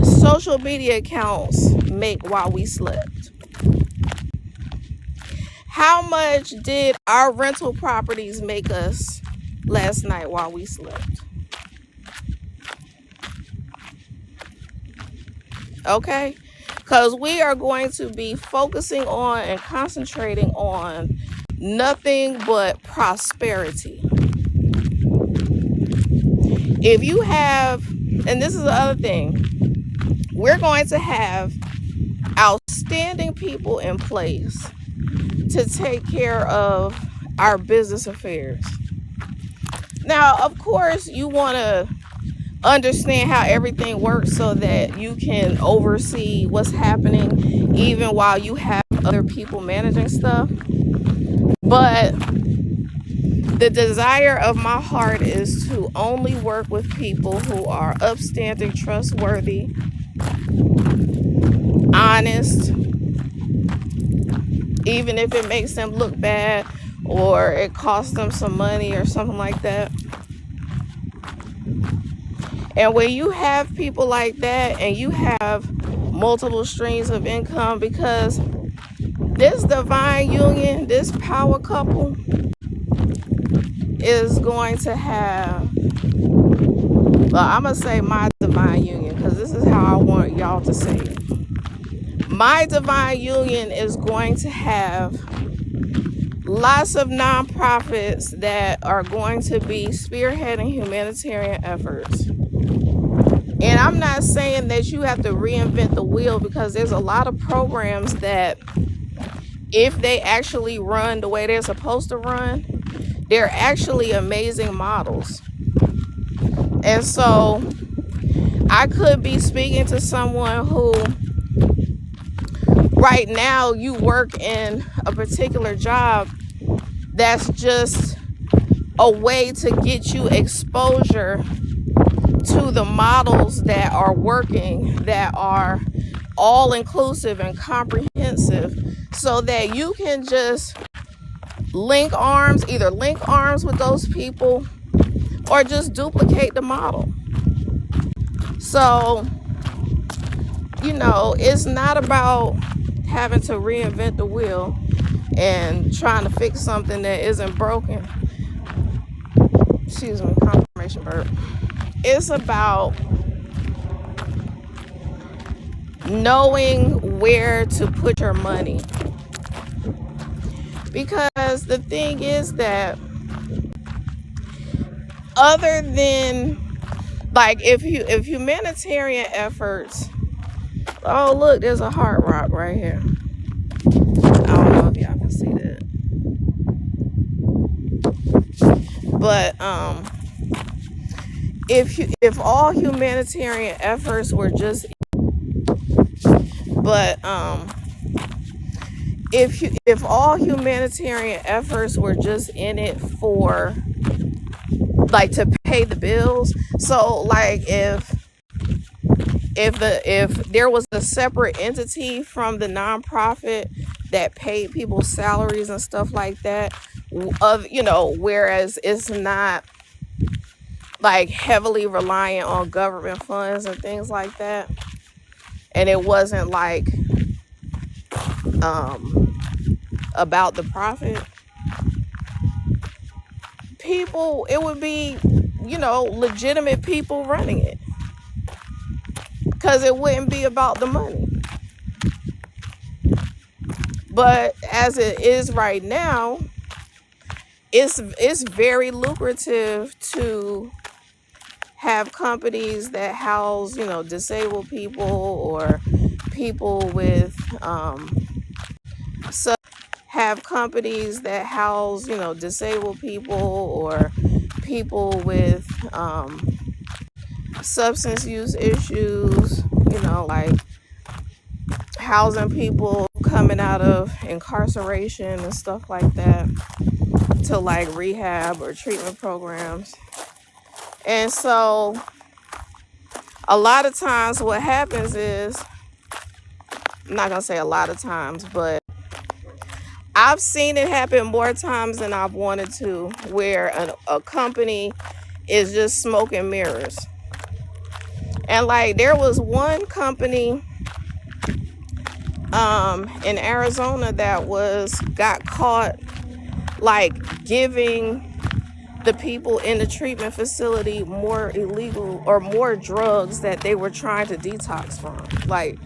social media accounts make while we slept? How much did our rental properties make us last night while we slept? Okay? Because we are going to be focusing on and concentrating on nothing but prosperity. if you have, and this is the other thing, we're going to have outstanding people in place to take care of our business affairs. Now, of course, you want to understand how everything works so that you can oversee what's happening even while you have other people managing stuff. But the desire of my heart is to only work with people who are upstanding, trustworthy, honest, even if it makes them look bad or it costs them some money or something like that. And when you have people like that and you have multiple streams of income, because this divine union, this power couple is going to have, well, I'm going to say my divine union because this is how I want y'all to say it. My divine union is going to have lots of nonprofits that are going to be spearheading humanitarian efforts. And I'm not saying that you have to reinvent the wheel, because there's a lot of programs that, if they actually run the way they're supposed to run, they're actually amazing models. And so I could be speaking to someone who right now you work in a particular job that's just a way to get you exposure to the models that are working, that are all inclusive and comprehensive, so that you can just either link arms with those people or just duplicate the model. So, it's not about having to reinvent the wheel and trying to fix something that isn't broken. Excuse me, confirmation burp. It's about knowing where to put your money. Because the thing is that, other than, like, if humanitarian efforts, oh look, there's a Hard Rock right here. I don't know if y'all can see that. But if all humanitarian efforts were just, if all humanitarian efforts were just in it for, like, to pay the bills. So, like, if there was a separate entity from the nonprofit that paid people's salaries and stuff like that, whereas it's not like heavily reliant on government funds and things like that, and it wasn't like about the profit, it would be, legitimate people running it, because it wouldn't be about the money. But as it is right now, it's very lucrative to have companies that house, disabled people, or people with have companies that house, disabled people, or people with substance use issues, like housing people coming out of incarceration and stuff like that, to like rehab or treatment programs. And so a lot of times what happens is, I'm not gonna say a lot of times, but I've seen it happen more times than I've wanted to, where a company is just smoke and mirrors. And like, there was one company in Arizona that got caught, like, giving the people in the treatment facility more illegal or more drugs that they were trying to detox from. Like,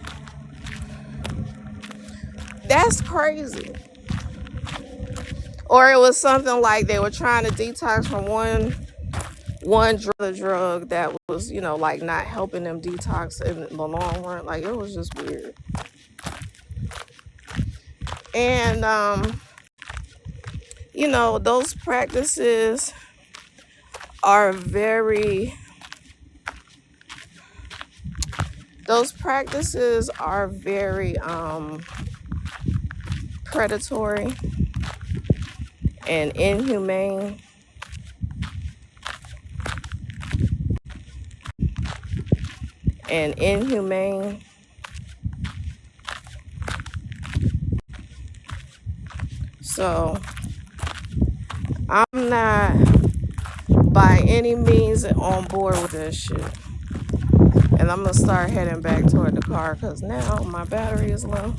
that's crazy. Or it was something like they were trying to detox from one one drug that was, like not helping them detox in the long run. Like it was just weird. And those practices are very predatory and inhumane. So I'm not by any means on board with this shit. And I'm gonna start heading back toward the car because now my battery is low.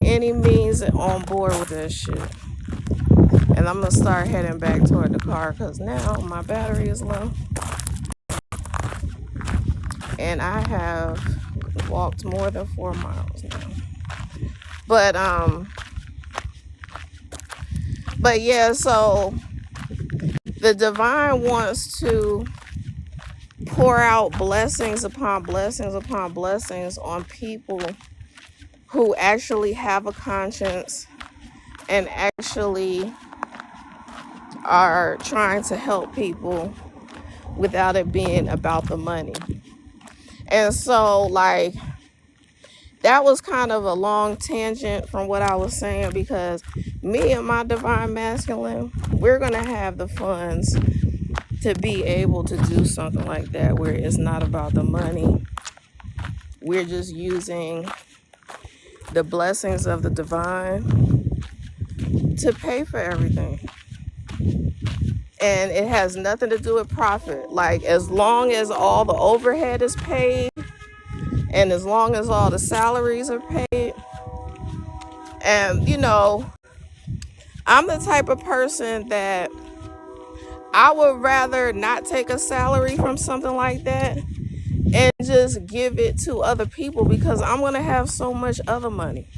Any means on board with this shit. And I'm gonna start heading back toward the car because now my battery is low. And I have walked more than 4 miles now. But yeah, so the divine wants to pour out blessings upon blessings upon blessings on people who actually have a conscience and actually are trying to help people without it being about the money. And so, like, that was kind of a long tangent from what I was saying, because me and my divine masculine, we're going to have the funds to be able to do something like that where it's not about the money. We're just using the blessings of the divine to pay for everything. And it has nothing to do with profit. Like, as long as all the overhead is paid and as long as all the salaries are paid, and I'm the type of person that I would rather not take a salary from something like that and just give it to other people, because I'm going to have so much other money.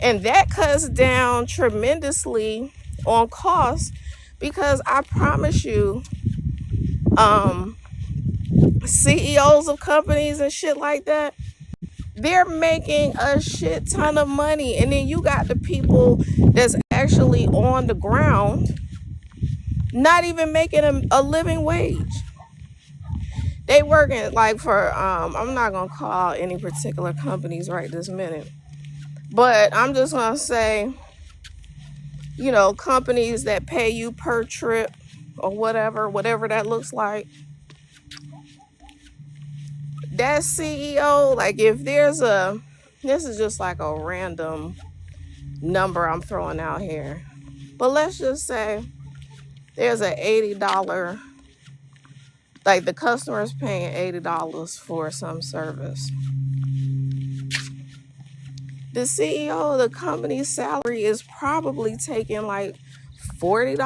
And that cuts down tremendously on costs, because I promise you, CEOs of companies and shit like that, they're making a shit ton of money. And then you got the people that's actually on the ground not even making a living wage. They working like for I'm not gonna call any particular companies right this minute, but I'm just gonna say, companies that pay you per trip or whatever that looks like. That CEO, like, if this is just like a random number I'm throwing out here, but let's just say there's an $80, like the customer is paying $80 for some service. The CEO of the company's salary is probably taking like $40.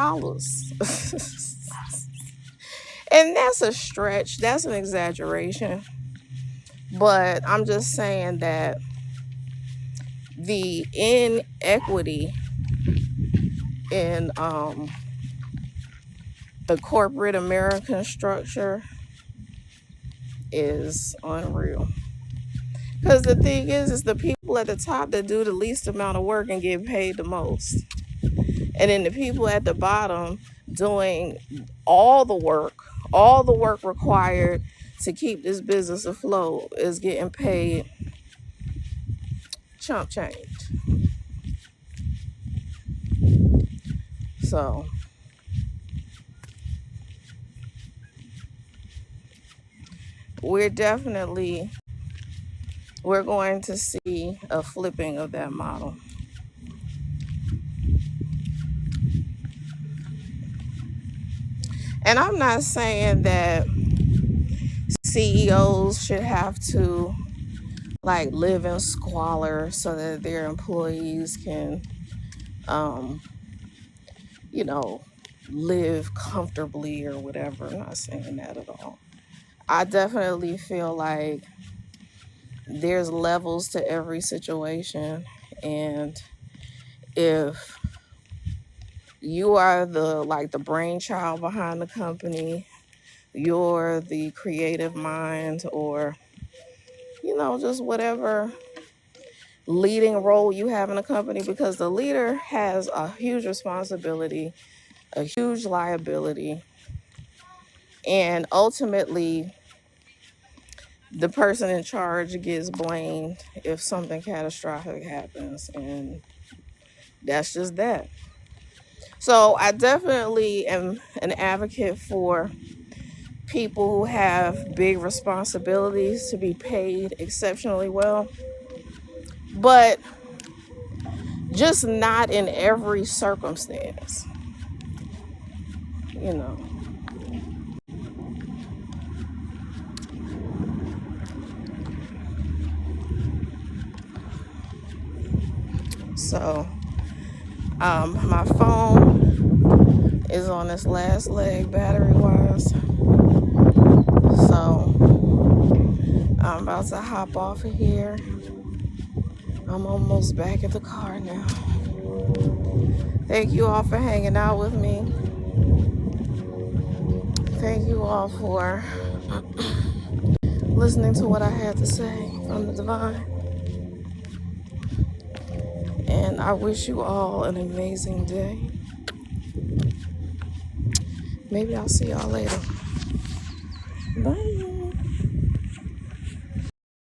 And that's a stretch. That's an exaggeration. But I'm just saying that the inequity in the corporate American structure is unreal. Because the thing is the people at the top that do the least amount of work and get paid the most. And then the people at the bottom doing all the work required to keep this business afloat is getting paid chump change. So we're going to see a flipping of that model. And I'm not saying that CEOs should have to like live in squalor so that their employees can live comfortably or whatever. I'm not saying that at all. I definitely feel like there's levels to every situation, and if You are the brainchild behind the company. You're the creative mind, or just whatever leading role you have in a company, because the leader has a huge responsibility, a huge liability, and ultimately the person in charge gets blamed if something catastrophic happens, and that's just that. So I definitely am an advocate for people who have big responsibilities to be paid exceptionally well, but just not in every circumstance, you know. So my phone is on its last leg battery wise, so I'm about to hop off of here. I'm almost back at the car now. Thank you all for hanging out with me. Thank you all for listening to what I had to say from the divine. And I wish you all an amazing day. Maybe I'll see y'all later. Bye.